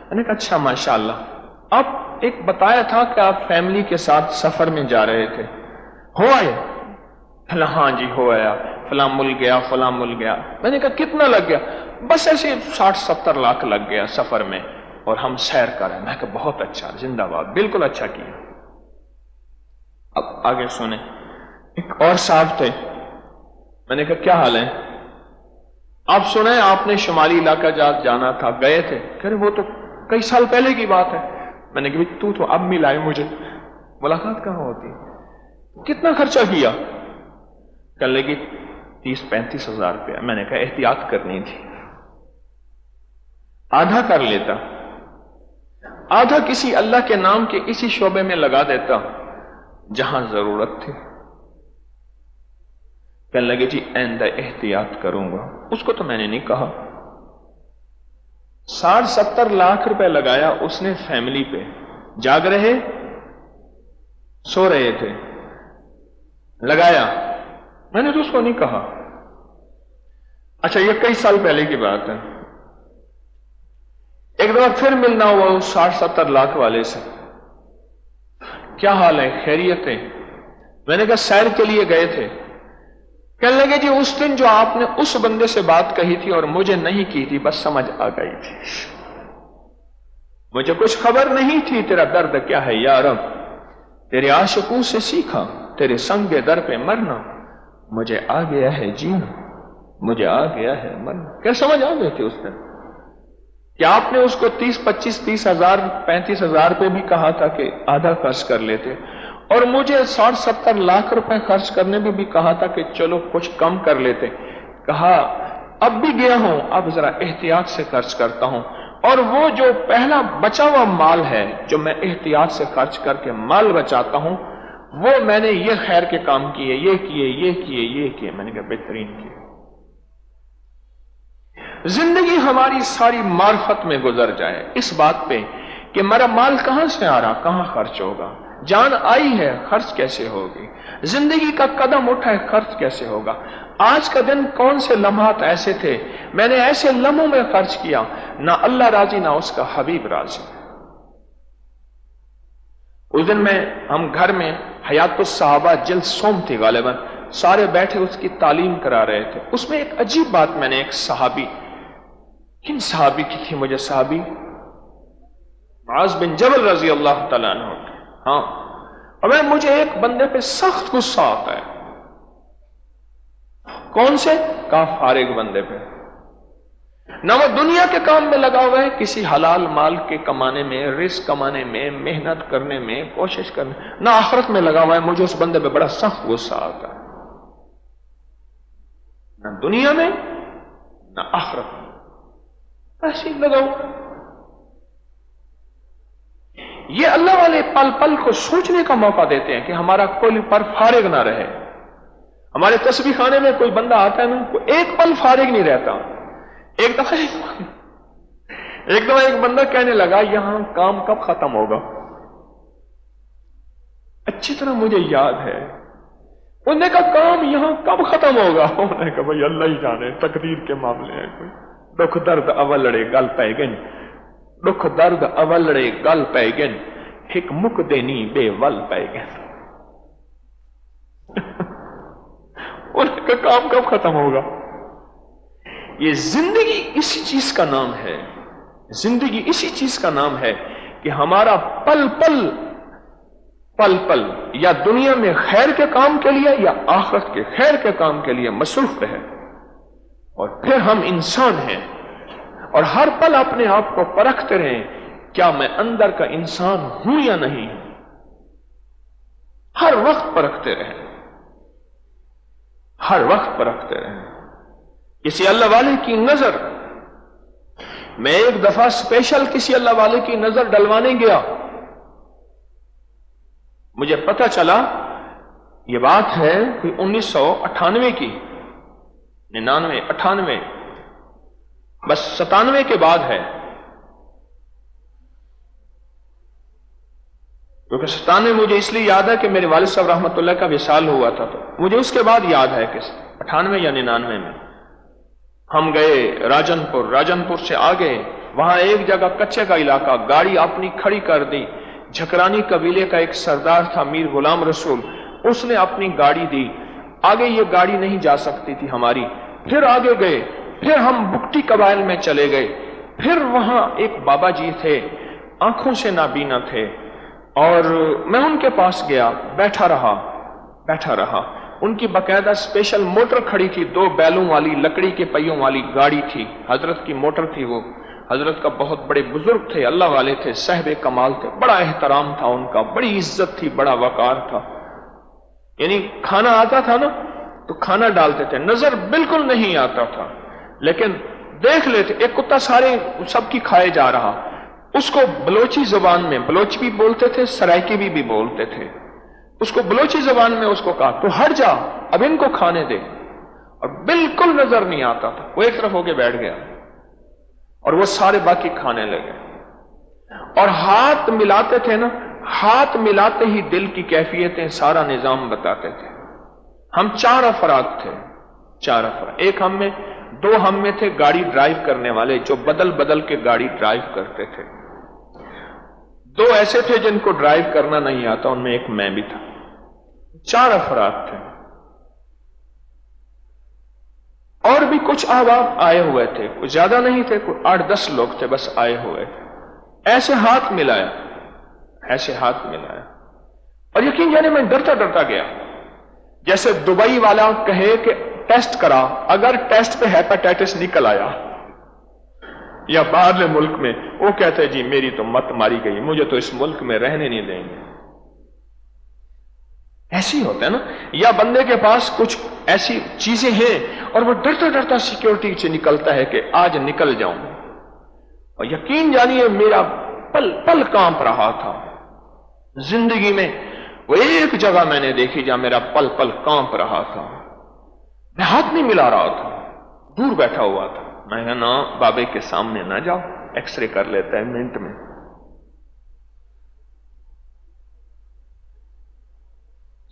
میں نے کہا اچھا ماشاءاللہ، آپ ایک بتایا تھا کہ آپ فیملی کے ساتھ سفر میں جا رہے تھے، ہو آئے؟ ہاں جی ہو آیا، فلاں ملک گیا، فلاں ملک گیا۔ میں نے کہا کتنا لگ گیا؟ بس ایسے 60-70 لاکھ لگ گیا سفر میں، اور ہم سیر کر رہے ہیں۔ میں کہا بہت اچھا، زندہ باد، بالکل اچھا کیا۔ اب آگے سنیں، ایک اور صاحب تھے، میں نے کہا کیا حال ہے؟ آپ سنیں آپ نے شمالی علاقہ جات جانا تھا، گئے تھے؟ کہہ رہے وہ تو کئی سال پہلے کی بات ہے۔ میں نے کہا تو اب ملا ہے مجھے، ملاقات کہاں ہوتی؟ کتنا خرچہ کیا؟ کہنے لگی 30-35 ہزار روپیہ۔ میں نے کہا احتیاط کرنی تھی، آدھا کر لیتا، آدھا کسی اللہ کے نام کے اسی شعبے میں لگا دیتا جہاں ضرورت تھی۔ کہنے لگے جی آئندہ احتیاط کروں گا۔ اس کو تو میں نے نہیں کہا۔ 60-70 لاکھ روپے لگایا اس نے فیملی پہ، جاگ رہے سو رہے تھے، لگایا، میں نے تو اس کو نہیں کہا۔ اچھا یہ کئی سال پہلے کی بات ہے، ایک دفعہ پھر ملنا ہوا اس 60-70 لاکھ والے سے، کیا حال ہے، خیریت ہے؟ میں نے کہا سیر کے لیے گئے تھے۔ کہنے لگے جی اس دن جو آپ نے اس بندے سے بات کہی تھی اور مجھے نہیں کی تھی، بس سمجھ آ گئی تھی، مجھے کچھ خبر نہیں تھی تیرا درد کیا ہے یا رب، تیرے عاشقوں سے سیکھا تیرے سنگ در پہ مرنا، مجھے آ گیا ہے جینا، مجھے آ گیا ہے مرنا۔ کیا سمجھ آ گئی تھی اس دن؟ کیا آپ نے اس کو 30-25 ہزار 35 ہزار پہ بھی کہا تھا کہ آدھا خرچ کر لیتے، اور مجھے 60-70 لاکھ روپے خرچ کرنے میں بھی کہا تھا کہ چلو کچھ کم کر لیتے؟ کہا اب بھی گیا ہوں، اب ذرا احتیاط سے خرچ کرتا ہوں، اور وہ جو پہلا بچا ہوا مال ہے جو میں احتیاط سے خرچ کر کے مال بچاتا ہوں، وہ میں نے یہ خیر کے کام کیے، یہ کیے، یہ کیے، یہ کیے۔ میں نے کہا بہترین کیے۔ زندگی ہماری ساری معرفت میں گزر جائے اس بات پہ کہ میرا مال کہاں سے آ رہا، کہاں خرچ ہوگا، جان آئی ہے خرچ کیسے ہوگی، زندگی کا قدم اٹھا ہے خرچ کیسے ہوگا، آج کا دن کون سے لمحات ایسے تھے میں نے ایسے لمحوں میں خرچ کیا، نہ اللہ راضی نہ اس کا حبیب راضی۔ اس دن میں ہم گھر میں حیات الصحابہ جلد سوم تھی غالباً، سارے بیٹھے اس کی تعلیم کرا رہے تھے۔ اس میں ایک عجیب بات میں نے ایک صحابی، کن صحابی کی تھی مجھے، صحابی معاذ بن جبل رضی اللہ تعالیٰ عنہ، ہاں، اور مجھے ایک بندے پہ سخت غصہ آتا ہے۔ کون سے؟ فارغ بندے پہ، نہ وہ دنیا کے کام میں لگا ہوا ہے، کسی حلال مال کے کمانے میں، رزق کمانے میں، محنت کرنے میں، کوشش کرنے، نہ آخرت میں لگا ہوا ہے۔ مجھے اس بندے پہ بڑا سخت غصہ آتا ہے، نہ دنیا میں نہ آخرت میں، ایسے ہی لگاؤ۔ یہ اللہ والے پل پل کو سوچنے کا موقع دیتے ہیں کہ ہمارا کوئی پر فارغ نہ رہے۔ ہمارے تسبیح خانے میں کوئی بندہ آتا ہے نا، ایک پل فارغ نہیں رہتا۔ ایک دفعہ ایک بندہ کہنے لگا یہاں کام کب ختم ہوگا؟ اچھی طرح مجھے یاد ہے، انہوں نے کہا کام یہاں کب ختم ہوگا؟ انہوں نے کہا بھائی اللہ ہی جانے، تقدیر کے معاملے ہیں، کوئی دکھ درد اول لڑے گل پے گن، دکھ درد اول لڑے گل پے گن، ایک مک دینی بے ول پے گن۔ انہوں نے کہا کام کب ختم ہوگا؟ یہ زندگی اسی چیز کا نام ہے، زندگی اسی چیز کا نام ہے کہ ہمارا پل پل یا دنیا میں خیر کے کام کے لیے یا آخرت کے خیر کے کام کے لیے مصروف رہے، اور پھر ہم انسان ہیں اور ہر پل اپنے آپ کو پرکھتے رہیں، کیا میں اندر کا انسان ہوں یا نہیں ہوں، ہر وقت پرکھتے رہیں، ہر وقت پرکھتے رہیں۔ کسی اللہ والے کی نظر، میں ایک دفعہ اسپیشل کسی اللہ والے کی نظر ڈلوانے گیا، مجھے پتہ چلا یہ بات ہے کہ 1998 کی، 99 98 بس 97 کے بعد ہے، کیونکہ 97 مجھے اس لیے یاد ہے کہ میرے والد صاحب رحمۃ اللہ کا وصال ہوا تھا، تو مجھے اس کے بعد یاد ہے کہ 98 یا 99 میں ہم گئے راجن پور سے آگے، وہاں ایک جگہ کچے کا علاقہ، گاڑی اپنی کھڑی کر دی، جھکرانی قبیلے کا ایک سردار تھا میر غلام رسول، اس نے اپنی گاڑی دی، آگے یہ گاڑی نہیں جا سکتی تھی ہماری، پھر آگے گئے، پھر ہم بکٹی قبائل میں چلے گئے، پھر وہاں ایک بابا جی تھے، آنکھوں سے نابینا تھے، اور میں ان کے پاس گیا، بیٹھا رہا، ان کی باقاعدہ اسپیشل موٹر کھڑی تھی، 2 بیلوں والی لکڑی کے پہیوں والی گاڑی تھی، حضرت کی موٹر تھی وہ، حضرت کا بہت بڑے بزرگ تھے، اللہ والے تھے، صاحب کمال تھے، بڑا احترام تھا ان کا، بڑی عزت تھی، بڑا وقار تھا. یعنی کھانا آتا تھا نا تو کھانا ڈالتے تھے، نظر بالکل نہیں آتا تھا لیکن دیکھ لیتے. ایک کتا سارے سب کی کھائے جا رہا، اس کو بلوچی زبان میں، بلوچی بھی بولتے تھے، سرائکی بھی بولتے تھے، اس کو بلوچی زبان میں اس کو کہا تو ہٹ جا، اب ان کو کھانے دے. اور بالکل نظر نہیں آتا تھا، وہ ایک طرف ہو کے بیٹھ گیا اور وہ سارے باقی کھانے لگے. اور ہاتھ ملاتے تھے نا، ہاتھ ملاتے ہی دل کی کیفیتیں سارا نظام بتاتے تھے. ہم 4 افراد تھے، 4 افراد، ایک ہم میں، 2 ہم میں تھے گاڑی ڈرائیو کرنے والے جو بدل بدل کے گاڑی ڈرائیو کرتے تھے. 2 ایسے تھے جن کو ڈرائیو کرنا نہیں آتا، ان میں ایک میں بھی تھا. 4 افراد تھے. اور بھی کچھ احباب آئے ہوئے تھے، کچھ زیادہ نہیں تھے، کوئی 8-10 لوگ تھے بس آئے ہوئے تھے. ایسے ہاتھ ملایا، ایسے ہاتھ ملایا، اور یقین جانے میں ڈرتا ڈرتا گیا. جیسے دبئی والا کہے کہ ٹیسٹ کرا، اگر ٹیسٹ پہ ہیپاٹائٹس نکل آیا، یا باہر ملک میں وہ کہتے جی میری تو مت ماری گئی، مجھے تو اس ملک میں رہنے نہیں دیں گے. ایسی ہوتا ہے نا، یا بندے کے پاس کچھ ایسی چیزیں ہیں اور وہ ڈرتا ڈرتا سیکیورٹی سے نکلتا ہے کہ آج نکل جاؤں. اور یقین جانیے میرا پل پل کانپ رہا تھا. زندگی میں وہ ایک جگہ میں نے دیکھی جہاں میرا پل پل کانپ رہا تھا. میں ہاتھ نہیں ملا رہا تھا، دور بیٹھا ہوا تھا. میں کہا نا بابے کے سامنے نہ جاؤ، ایکس رے کر لیتا ہے منٹ میں.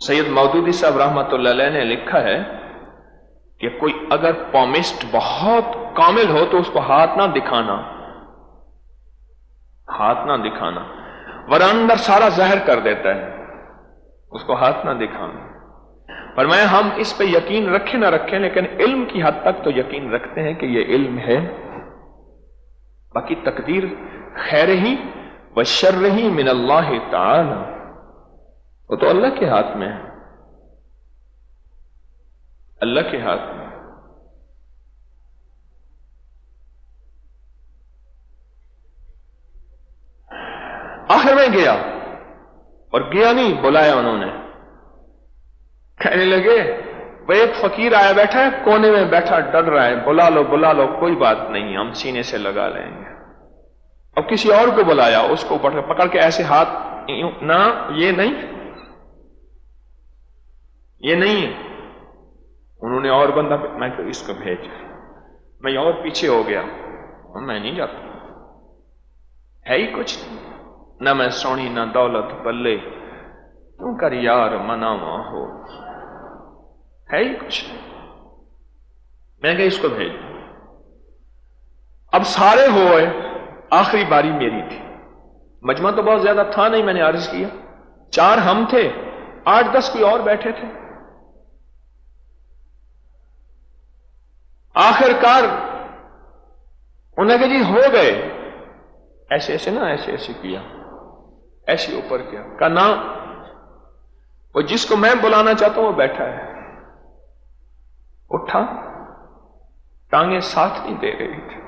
سید مودودی صاحب رحمت اللہ علیہ نے لکھا ہے کہ کوئی اگر پومسٹ بہت کامل ہو تو اس کو ہاتھ نہ دکھانا، ہاتھ نہ دکھانا، ورنہ اندر سارا زہر کر دیتا ہے. اس کو ہاتھ نہ دکھانا. فرمایا ہم اس پہ یقین رکھیں نہ رکھیں لیکن علم کی حد تک تو یقین رکھتے ہیں کہ یہ علم ہے. باقی تقدیر خیر ہی و شر ہی من اللہ تعالی، وہ تو اللہ کے ہاتھ میں ہے، اللہ کے ہاتھ میں. آخر میں گیا، اور گیا نہیں، بلایا انہوں نے. کہنے لگے وہ ایک فقیر آیا بیٹھا ہے کونے میں بیٹھا ڈر رہا ہے، بلا لو بلا لو، کوئی بات نہیں ہم سینے سے لگا لیں گے. اور کسی اور کو بلایا، اس کو پکڑ کے ایسے ہاتھ، نہ یہ نہیں، یہ نہیں ہے. انہوں نے اور بندہ، میں کہ اس کو بھیج. میں اور پیچھے ہو گیا، میں نہیں جاتا، ہے ہی کچھ نہیں، نہ میں سونی نہ دولت بلے، تم کر یار مناوا ہو، ہے ہی کچھ نہیں. میں کہ اس کو بھیج. اب سارے ہوئے، آخری باری میری تھی. مجمع تو بہت زیادہ تھا نہیں، میں نے عرض کیا 4 ہم تھے، 8-10 کوئی اور بیٹھے تھے. آخر کار انہوں نے کہا جی ہو گئے، ایسے ایسے نا، ایسے ایسے کیا، ایسے اوپر کیا. کہا نا وہ جس کو میں بلانا چاہتا ہوں وہ بیٹھا ہے. اٹھا، ٹانگیں ساتھ نہیں دے رہی تھی.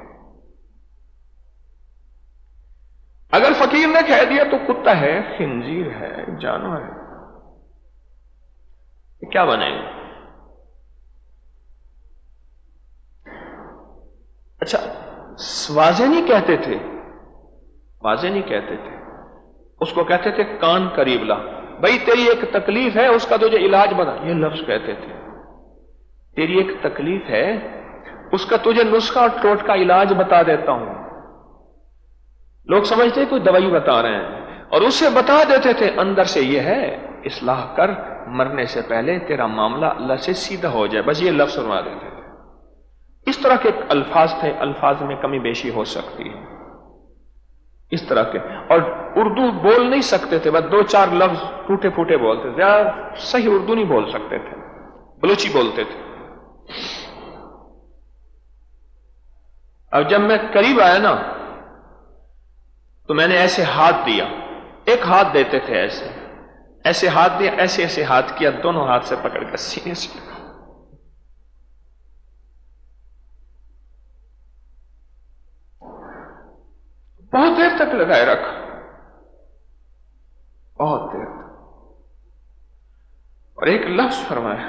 اگر فقیر نے کہہ دیا تو کتا ہے، خنزیر ہے، جانور ہے، کیا بنے گا؟ اچھا واضح نہیں کہتے تھے، واضح نہیں کہتے تھے، اس کو کہتے تھے کان قریب لا، بھائی تیری ایک تکلیف ہے اس کا تجھے علاج بتا. یہ لفظ کہتے تھے، تیری ایک تکلیف ہے اس کا تجھے نسخہ اور ٹوٹکا علاج بتا دیتا ہوں. لوگ سمجھتے ہیں کوئی دوائی بتا رہے ہیں، اور اسے بتا دیتے تھے اندر سے یہ ہے، اصلاح کر، مرنے سے پہلے تیرا معاملہ اللہ سے سیدھا ہو جائے. بس یہ لفظ سنوا دیتے تھے. اس طرح کے الفاظ تھے، الفاظ میں کمی بیشی ہو سکتی ہے اس طرح کے. اور اردو بول نہیں سکتے تھے، بس 2-4 لفظ ٹوٹے پھوٹے بولتے تھے، صحیح اردو نہیں بول سکتے تھے، بلوچی بولتے تھے. اب جب میں قریب آیا نا تو میں نے ایسے ہاتھ دیا، ایک ہاتھ دیتے تھے ایسے ایسے ہاتھ دیا، ایسے ایسے ہاتھ کیا، دونوں ہاتھ سے پکڑ کر سینے سے لگا. دیر تک لگائے رکھا، بہت دیر تک، اور ایک لفظ فرمایا،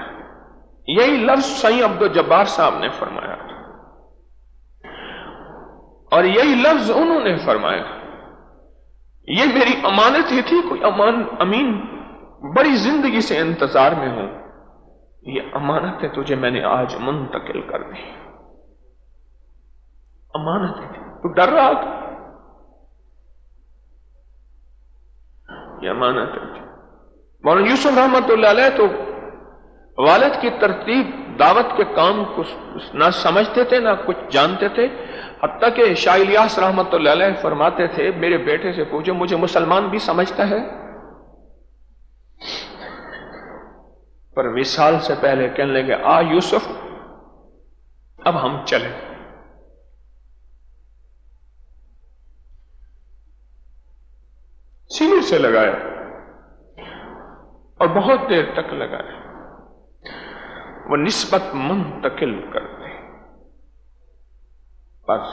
یہی لفظ سائیں عبد الجبار صاحب نے فرمایا، اور یہی لفظ انہوں نے فرمایا، یہ میری امانت ہی تھی، کوئی امین بڑی زندگی سے انتظار میں ہوں، یہ امانت ہے تجھے میں نے آج منتقل کر دی، امانت ہے تو ڈر رہا تھا، یہ امانت ہے۔ مولانا یوسف رحمت اللہ علیہ تو والد کی ترتیب دعوت کے کام کو نہ سمجھتے تھے نہ کچھ جانتے تھے، حتیٰ کہ شاہ الیاس رحمت اللہ علیہ فرماتے تھے میرے بیٹے سے پوچھو مجھے مسلمان بھی سمجھتا ہے؟ پر وصال سے پہلے کہنے لگے آ یوسف اب ہم چلیں۔ سینے سے لگایا اور بہت دیر تک لگایا، وہ نسبت منتقل کرتے، بس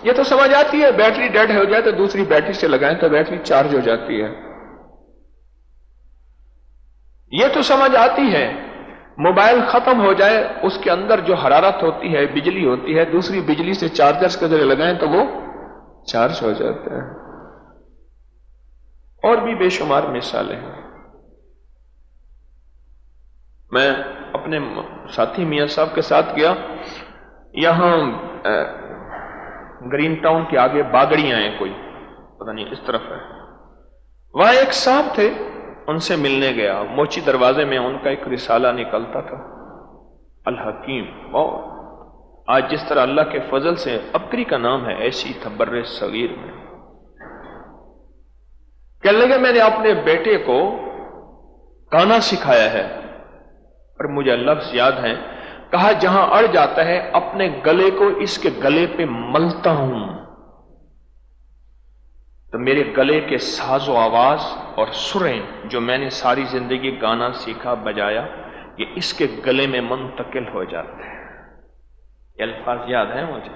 یہ تو سمجھ آتی ہے بیٹری ڈیڈ ہو جائے تو دوسری بیٹری سے لگائیں تو بیٹری چارج ہو جاتی ہے، یہ تو سمجھ آتی ہے موبائل ختم ہو جائے اس کے اندر جو حرارت ہوتی ہے بجلی ہوتی ہے دوسری بجلی سے چارجرز کے ذریعے لگائیں تو وہ چارج ہو جاتا ہے، اور بھی بے شمار مثالیں ہیں۔ میں اپنے ساتھی میاں صاحب کے ساتھ گیا، یہاں گرین ٹاؤن کے آگے باگڑیاں ہیں، کوئی پتہ نہیں اس طرف ہے، وہاں ایک صاحب تھے، ان سے ملنے گیا، موچی دروازے میں ان کا ایک رسالہ نکلتا تھا الحکیم، اور آج جس طرح اللہ کے فضل سے ابکری کا نام ہے ایسی تھا بر صغیر میں۔ کہنے لگے میں نے اپنے بیٹے کو گانا سکھایا ہے، اور مجھے لفظ یاد ہیں، کہا جہاں اڑ جاتا ہے اپنے گلے کو اس کے گلے پہ ملتا ہوں تو میرے گلے کے ساز و آواز اور سریں جو میں نے ساری زندگی گانا سیکھا بجایا یہ اس کے گلے میں منتقل ہو جاتے ہیں۔ یہ الفاظ یاد ہیں مجھے،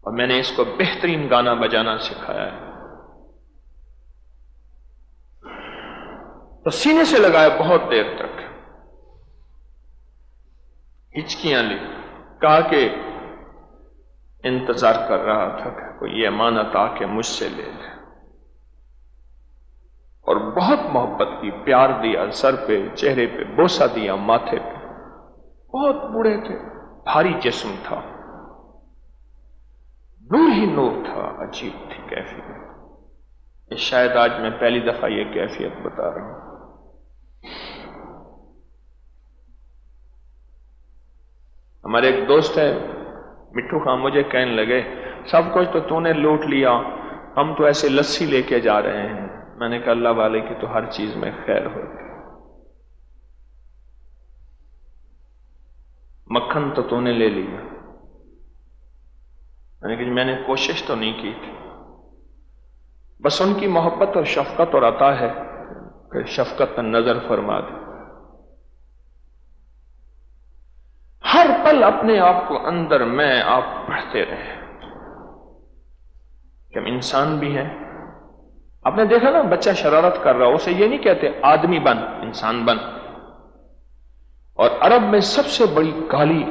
اور میں نے اس کو بہترین گانا بجانا سکھایا ہے، تو سینے سے لگایا بہت دیر تک، ہچکیاں لی، کہا کہ انتظار کر رہا تھا کہ کوئی یہ امانت آ کے مجھ سے لے لے، اور بہت محبت کی، پیار دیا، سر پہ چہرے پہ بوسہ دیا، ماتھے پہ، بہت بوڑھے تھے، بھاری جسم تھا، نور ہی نور تھا، عجیب تھی کیفیت، شاید آج میں پہلی دفعہ یہ کیفیت بتا رہا ہوں۔ ہمارے ایک دوست ہے مٹھو خان، مجھے کہنے لگے سب کچھ تو نے لوٹ لیا، ہم تو ایسے لسی لے کے جا رہے ہیں۔ میں نے کہا اللہ والے کی تو ہر چیز میں خیر ہوتی، مکھن تو نے لے لیا، میں نے کوشش تو نہیں کی تھی، بس ان کی محبت اور شفقت اور عطا ہے کہ شفقت نظر فرما دے، ہر پل اپنے آپ کو اندر میں آپ پڑھتے رہے کہ ہم انسان بھی ہیں۔ آپ نے دیکھا نا بچہ شرارت کر رہا، اسے یہ نہیں کہتے آدمی بن، انسان بن، اور عرب میں سب سے بڑی گالی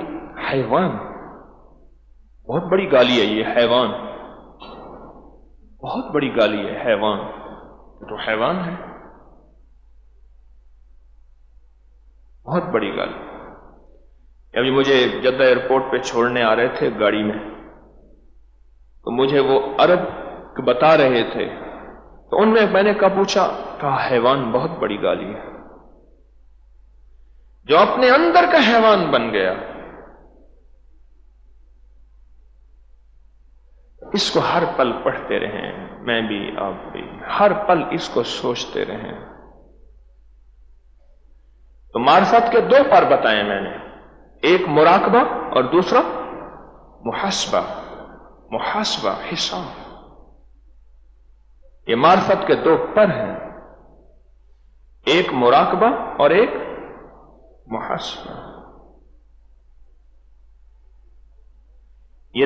حیوان، بہت بڑی گالی ہے یہ، حیوان بہت بڑی گالی ہے، حیوان تو حیوان ہے، بہت بڑی گالی۔ ابھی مجھے جدہ ایئرپورٹ پہ چھوڑنے آ رہے تھے گاڑی میں، تو مجھے وہ عرب بتا رہے تھے، تو ان میں نے پوچھا، کہا حیوان بہت بڑی گالی ہے، جو اپنے اندر کا حیوان بن گیا اس کو ہر پل پڑھتے رہیں، میں بھی آپ بھی، ہر پل اس کو سوچتے رہیں۔ تو معرفت کے دو پر بتائے میں نے، ایک مراقبہ اور دوسرا محاسبہ، محاسبہ حساب، یہ معرفت کے دو پر ہیں، ایک مراقبہ اور ایک محاسبہ۔ یہ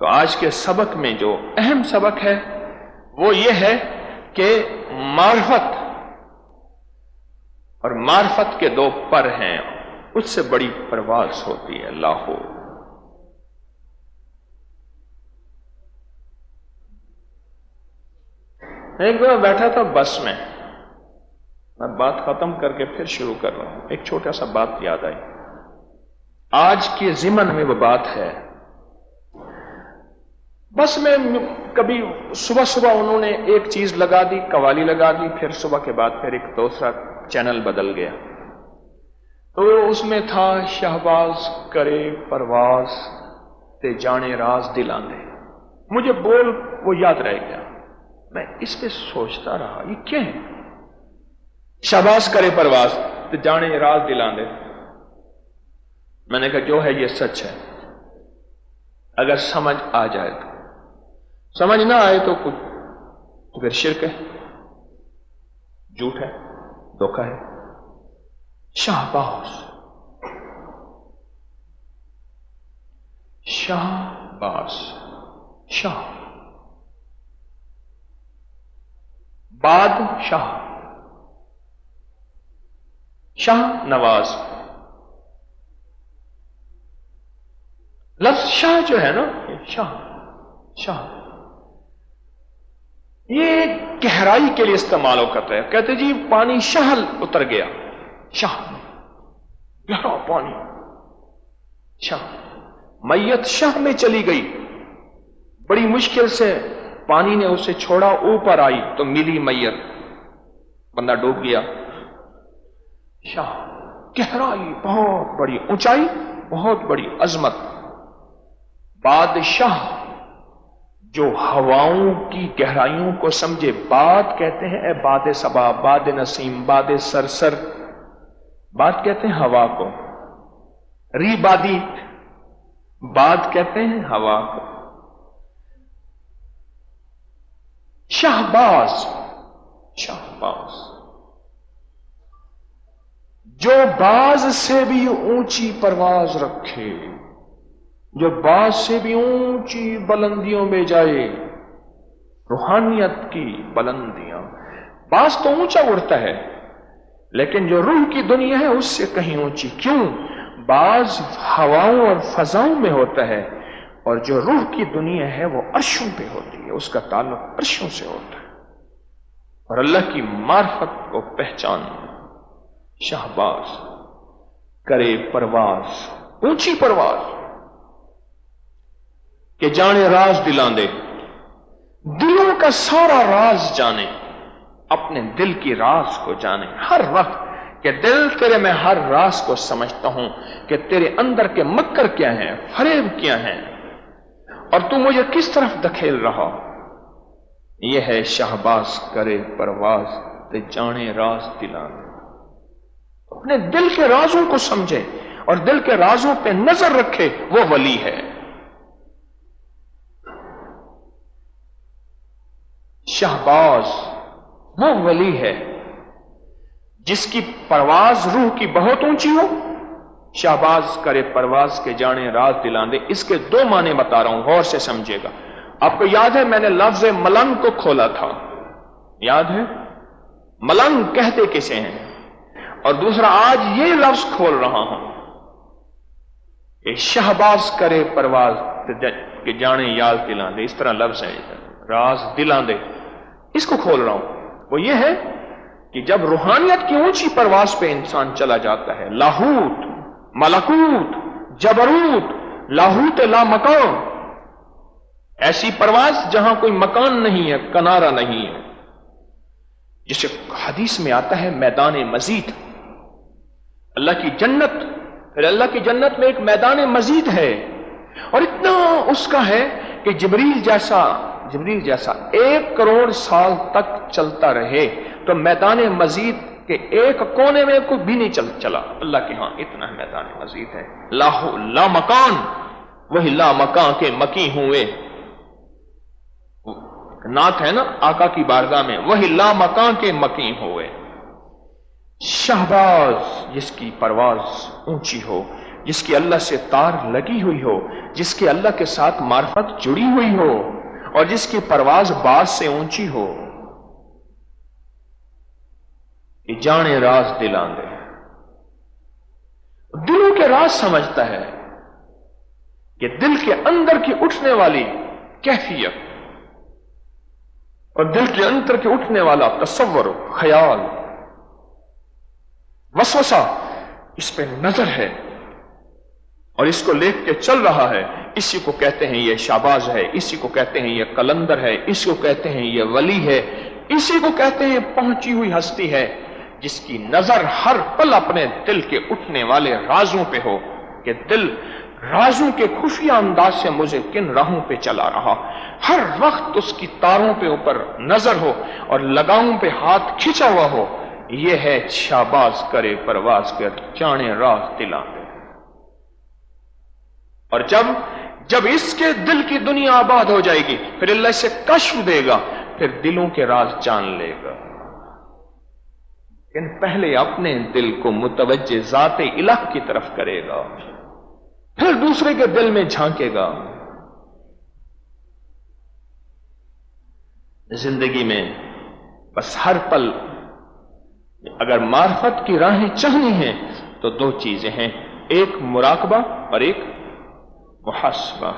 تو آج کے سبق میں جو اہم سبق ہے وہ یہ ہے کہ معرفت اور معرفت کے دو پر ہیں، اس سے بڑی پرواز ہوتی ہے لاہو۔ ایک بار بیٹھا تھا بس میں بات ختم کر کے پھر شروع کر رہا ہوں، ایک چھوٹا سا بات یاد آئی، آج کے ضمن میں وہ بات ہے۔ بس میں کبھی صبح انہوں نے ایک چیز لگا دی، قوالی لگا دی، پھر صبح کے بعد پھر ایک دوسرا چینل بدل گیا، تو اس میں تھا شہباز کرے پرواز تے جانے راز دلاں دے۔ مجھے بول وہ یاد رہ گیا، میں اس پہ سوچتا رہا یہ کیا ہے، شہباز کرے پرواز تے جانے راز دلاں دے۔ میں نے کہا جو ہے یہ سچ ہے، اگر سمجھ آ جائے تو، سمجھ نہ آئے تو کچھ تو پھر شرک ہے، جھوٹ ہے، دھوکہ ہے۔ شہباز، شہباز، شاہ، بادشاہ، شاہ نواز۔ لفظ شاہ جو ہے نا، شاہ شاہ یہ گہرائی کے لیے استعمال ہو کرتا ہے، کہتے جی پانی شہل اتر گیا، شاہ گہرا پانی، شاہ میت شاہ میں چلی گئی، بڑی مشکل سے پانی نے اسے چھوڑا، اوپر آئی تو ملی میت، بندہ ڈوب گیا۔ شاہ گہرائی، بہت بڑی اونچائی، بہت بڑی عظمت۔ بادشاہ جو ہواؤں کی گہرائیوں کو سمجھے، باد کہتے ہیں اے باد صبا، باد نسیم، باد سرسر، باد کہتے ہیں ہوا کو، ری بادی، باد کہتے ہیں ہوا کو۔ شہباز، شہباز جو باز سے بھی اونچی پرواز رکھے، جو باز سے بھی اونچی بلندیوں میں جائے، روحانیت کی بلندیاں۔ باز تو اونچا اڑتا ہے لیکن جو روح کی دنیا ہے اس سے کہیں اونچی، کیوں؟ باز ہواؤں اور فضاؤں میں ہوتا ہے، اور جو روح کی دنیا ہے وہ عرشوں پہ ہوتی ہے، اس کا تعلق عرشوں سے ہوتا ہے، اور اللہ کی معرفت کو پہچان۔ شہباز کرے پرواز، اونچی پرواز، کہ جانے راز دلاں دے، دلوں کا سارا راز جانے، اپنے دل کی راز کو جانے ہر وقت، کہ دل تیرے میں ہر راز کو سمجھتا ہوں، کہ تیرے اندر کے مکر کیا ہیں، فریب کیا ہیں، اور تو مجھے کس طرف دکھیل رہا۔ یہ ہے شہباز کرے پرواز تے جانے راز دلاں دے۔ اپنے دل کے رازوں کو سمجھے اور دل کے رازوں پہ نظر رکھے، وہ ولی ہے۔ شہباز وہ ولی ہے جس کی پرواز روح کی بہت اونچی ہو۔ شہباز کرے پرواز کے جانے راز دلاں دے، اس کے دو معنی بتا رہا ہوں، غور سے سمجھے گا۔ آپ کو یاد ہے میں نے لفظ ملنگ کو کھولا تھا، یاد ہے؟ ملنگ کہتے کسے ہیں؟ اور دوسرا آج یہ لفظ کھول رہا ہوں کہ شہباز کرے پرواز کے جانے یاد دلاں دے، اس طرح لفظ ہے، راز دلاں دے، اس کو کھول رہا ہوں۔ وہ یہ ہے کہ جب روحانیت کی اونچی پرواز پہ انسان چلا جاتا ہے، لاہوت، ملکوت، جبروت، لاہوت لا مکان، ایسی پرواز جہاں کوئی مکان نہیں ہے، کنارہ نہیں ہے، جسے حدیث میں آتا ہے میدان مزید، اللہ کی جنت، پھر اللہ کی جنت میں ایک میدان مزید ہے، اور اتنا اس کا ہے کہ جبریل جیسا 1 کروڑ سال تک چلتا رہے تو میدان مزید کے ایک کونے میں کوئی بھی نہیں چلا، اللہ کے ہاں اتنا میدان مزید ہے۔ لا مکان، وہی لا مکان کے مکی ہوئے، نعت ہے نا آقا کی بارگاہ میں، وہی لا مکان کے مکی ہوئے۔ شہباز جس کی پرواز اونچی ہو، جس کی اللہ سے تار لگی ہوئی ہو، جس کی اللہ کے ساتھ معرفت جڑی ہوئی ہو اور جس کی پرواز باز سے اونچی ہو. یہ جانے راز دل آندے، دلوں کے راز سمجھتا ہے کہ دل کے اندر کی اٹھنے والی کیفیت اور دل کے اندر کے اٹھنے والا تصور، خیال، وسوسہ، اس پہ نظر ہے اور اس کو لے کے چل رہا ہے. اسی کو کہتے ہیں یہ شہباز ہے، اسی کو کہتے ہیں یہ قلندر ہے، اسی کو کہتے ہیں یہ ولی ہے، اسی کو کہتے ہیں پہنچی ہوئی ہستی ہے جس کی نظر ہر پل اپنے دل کے اٹھنے والے رازوں پہ ہو کہ دل رازوں کے خفیہ انداز سے مجھے کن راہوں پہ چلا رہا. ہر وقت اس کی تاروں پہ اوپر نظر ہو اور لگاؤں پہ ہاتھ کھینچا ہوا ہو. یہ ہے شہباز کرے پرواز کر جانے راز دلاں دے. اور جب اس کے دل کی دنیا آباد ہو جائے گی پھر اللہ اسے کشف دے گا، پھر دلوں کے راز جان لے گا. لیکن پہلے اپنے دل کو متوجہ ذات الہ کی طرف کرے گا، پھر دوسرے کے دل میں جھانکے گا. زندگی میں بس ہر پل اگر معرفت کی راہیں چاہنی ہیں تو دو چیزیں ہیں، ایک مراقبہ اور ایک محاسبہ.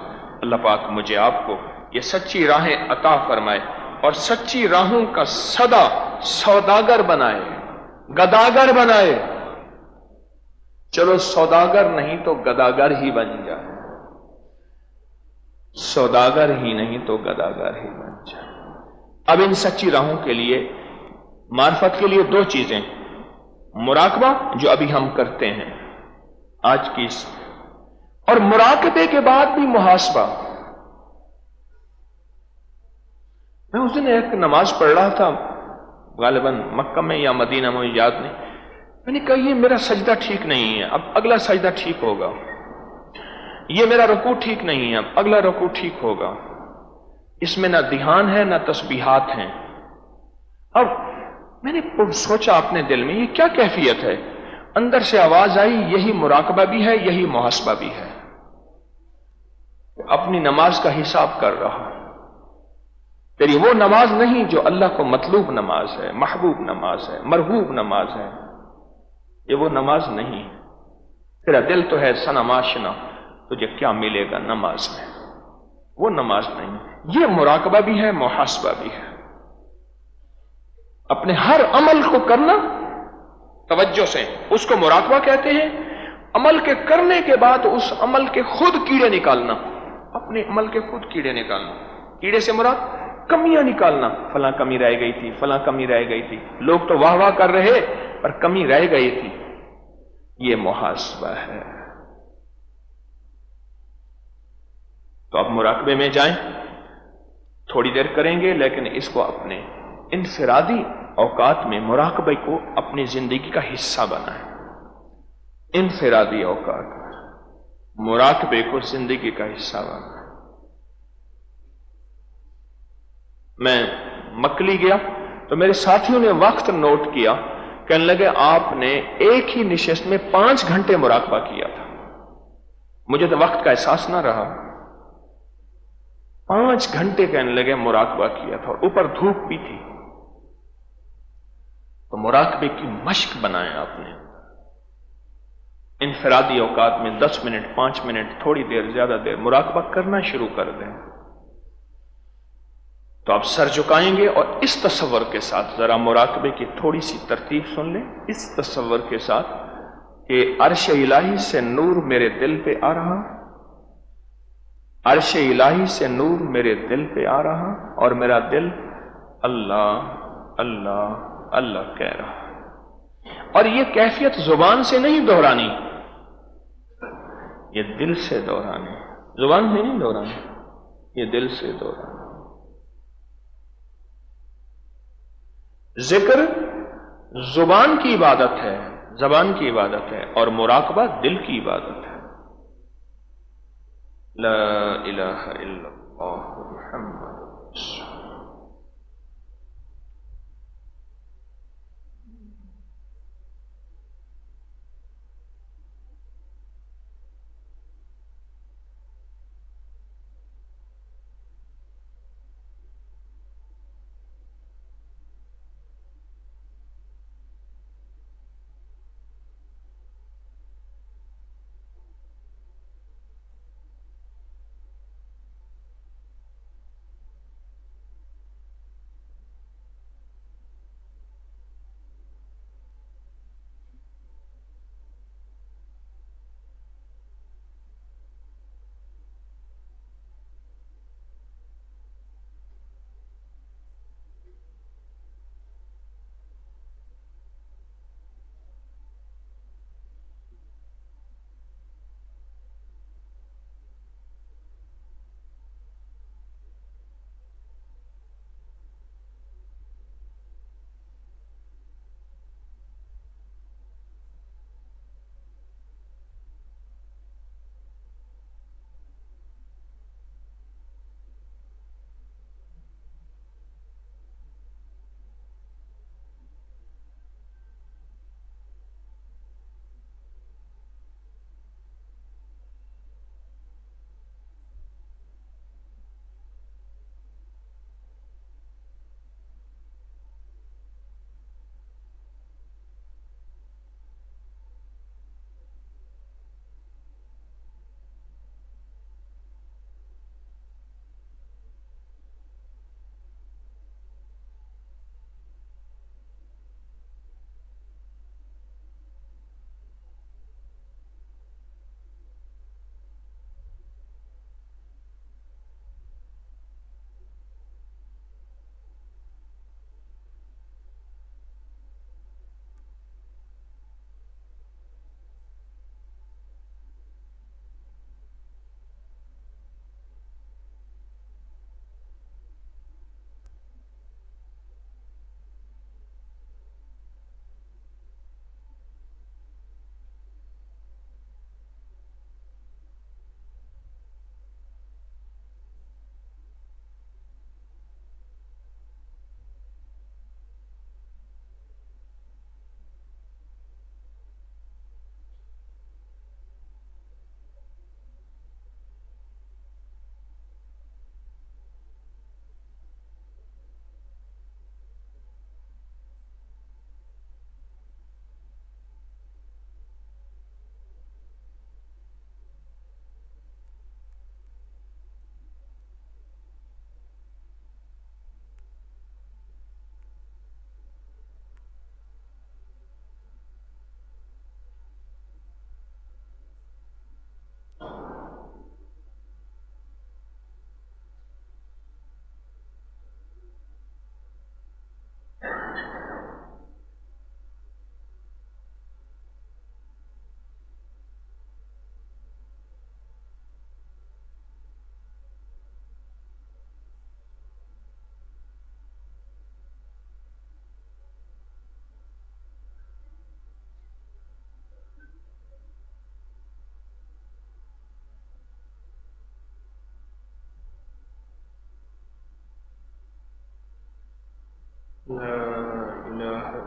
اللہ پاک مجھے آپ کو یہ سچی راہیں عطا فرمائے اور سچی راہوں کا سدا سوداگر بنائے، گداگر بنائے. چلو سوداگر نہیں تو گداگر ہی بن جائے، سوداگر ہی نہیں تو گداگر ہی بن جائے. اب ان سچی راہوں کے لیے، معرفت کے لیے دو چیزیں، مراقبہ جو ابھی ہم کرتے ہیں آج کی اور مراقبے کے بعد بھی محاسبہ. میں اس دن ایک نماز پڑھ رہا تھا، غالباً مکہ میں یا مدینہ میں، یاد نہیں. میں نے کہا یہ میرا سجدہ ٹھیک نہیں ہے، اب اگلا سجدہ ٹھیک ہوگا. یہ میرا رکوع ٹھیک نہیں ہے، اب اگلا رکوع ٹھیک ہوگا. اس میں نہ دھیان ہے نہ تسبیحات ہیں. اب میں نے سوچا اپنے دل میں یہ کیا کیفیت ہے؟ اندر سے آواز آئی یہی مراقبہ بھی ہے، یہی محاسبہ بھی ہے. اپنی نماز کا حساب کر رہا. تیری وہ نماز نہیں جو اللہ کو مطلوب نماز ہے، محبوب نماز ہے، مرغوب نماز ہے. یہ وہ نماز نہیں. تیرا دل تو ہے صنم آشنا، تجھے کیا ملے گا نماز میں؟ وہ نماز نہیں. یہ مراقبہ بھی ہے، محاسبہ بھی ہے. اپنے ہر عمل کو کرنا توجہ سے، اس کو مراقبہ کہتے ہیں. عمل کے کرنے کے بعد اس عمل کے خود کیڑے نکالنا، اپنے عمل کے خود کیڑے نکالنا. کیڑے سے مراد کمیاں نکالنا، فلاں کمی رہ گئی تھی، فلاں کمی رہ گئی تھی، لوگ تو واہ واہ کر رہے پر کمی رہ گئی تھی. یہ محاسبہ ہے. تو اب مراقبے میں جائیں، تھوڑی دیر کریں گے لیکن اس کو اپنے انفرادی اوقات میں مراقبے کو اپنی زندگی کا حصہ بنائیں. انفرادی اوقات مراقبے کو زندگی کا حصہ بنائیں. میں مکلی گیا تو میرے ساتھیوں نے وقت نوٹ کیا، کہنے لگے آپ نے ایک ہی نشست میں 5 گھنٹے مراقبہ کیا تھا. مجھے تو وقت کا احساس نہ رہا. 5 گھنٹے کہنے لگے مراقبہ کیا تھا اور اوپر دھوپ بھی تھی. تو مراقبے کی مشق بنائیں آپ نے. انفرادی اوقات میں 10 منٹ، 5 منٹ، تھوڑی دیر، زیادہ دیر مراقبہ کرنا شروع کر دیں. تو آپ سر جھکائیں گے اور اس تصور کے ساتھ، ذرا مراقبے کی تھوڑی سی ترتیب سن لیں، اس تصور کے ساتھ کہ عرش الہی سے نور میرے دل پہ آ رہا، عرش الہی سے نور میرے دل پہ آ رہا اور میرا دل اللہ اللہ اللہ کہہ رہا. اور یہ کیفیت زبان سے نہیں دہرانی، یہ دل سے دہرانی. زبان سے نہیں دہرانی، یہ دل سے دہرانی. ذکر زبان کی عبادت ہے، زبان کی عبادت ہے، اور مراقبہ دل کی عبادت ہے. لا الہ الا اللہ محمد رسول اللہ.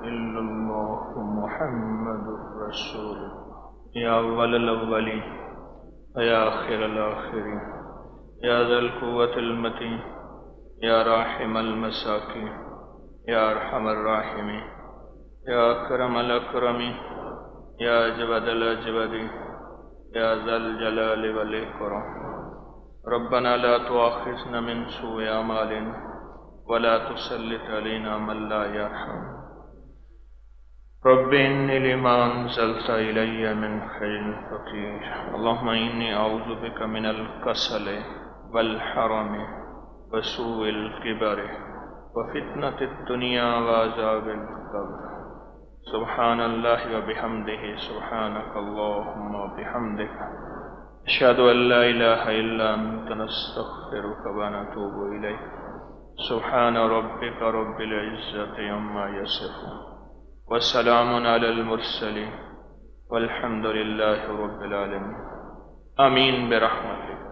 إلا الله محمد رسول الله. يا أول الأولين ويا آخر الآخرين، يا ذا القوة المتين، يا راحم المساكين، يا أرحم الراحمين، يا أكرم الأكرمين، يا أجود الأجودين، يا ذا الجلال والإكرام. ربنا لا تؤاخذنا من سوء أعمالنا ولا تسلط علينا من لا يرحم. رب إني لما أنزلت إلي من خير فقير. اللهم إني أعوذ بك من الكسل والحرم وسوء الكبر وفتنة الدنيا وعذاب القبر. سبحان الله وبحمده، سبحانك اللهم وبحمدك، أشهد أن لا إله إلا أنت، نستغفرك ونتوب إليك. سبحان ربك رب العزة عما يصفون، وسلام على المرسلين، والحمد لله رب العالمين. آمين برحمتك.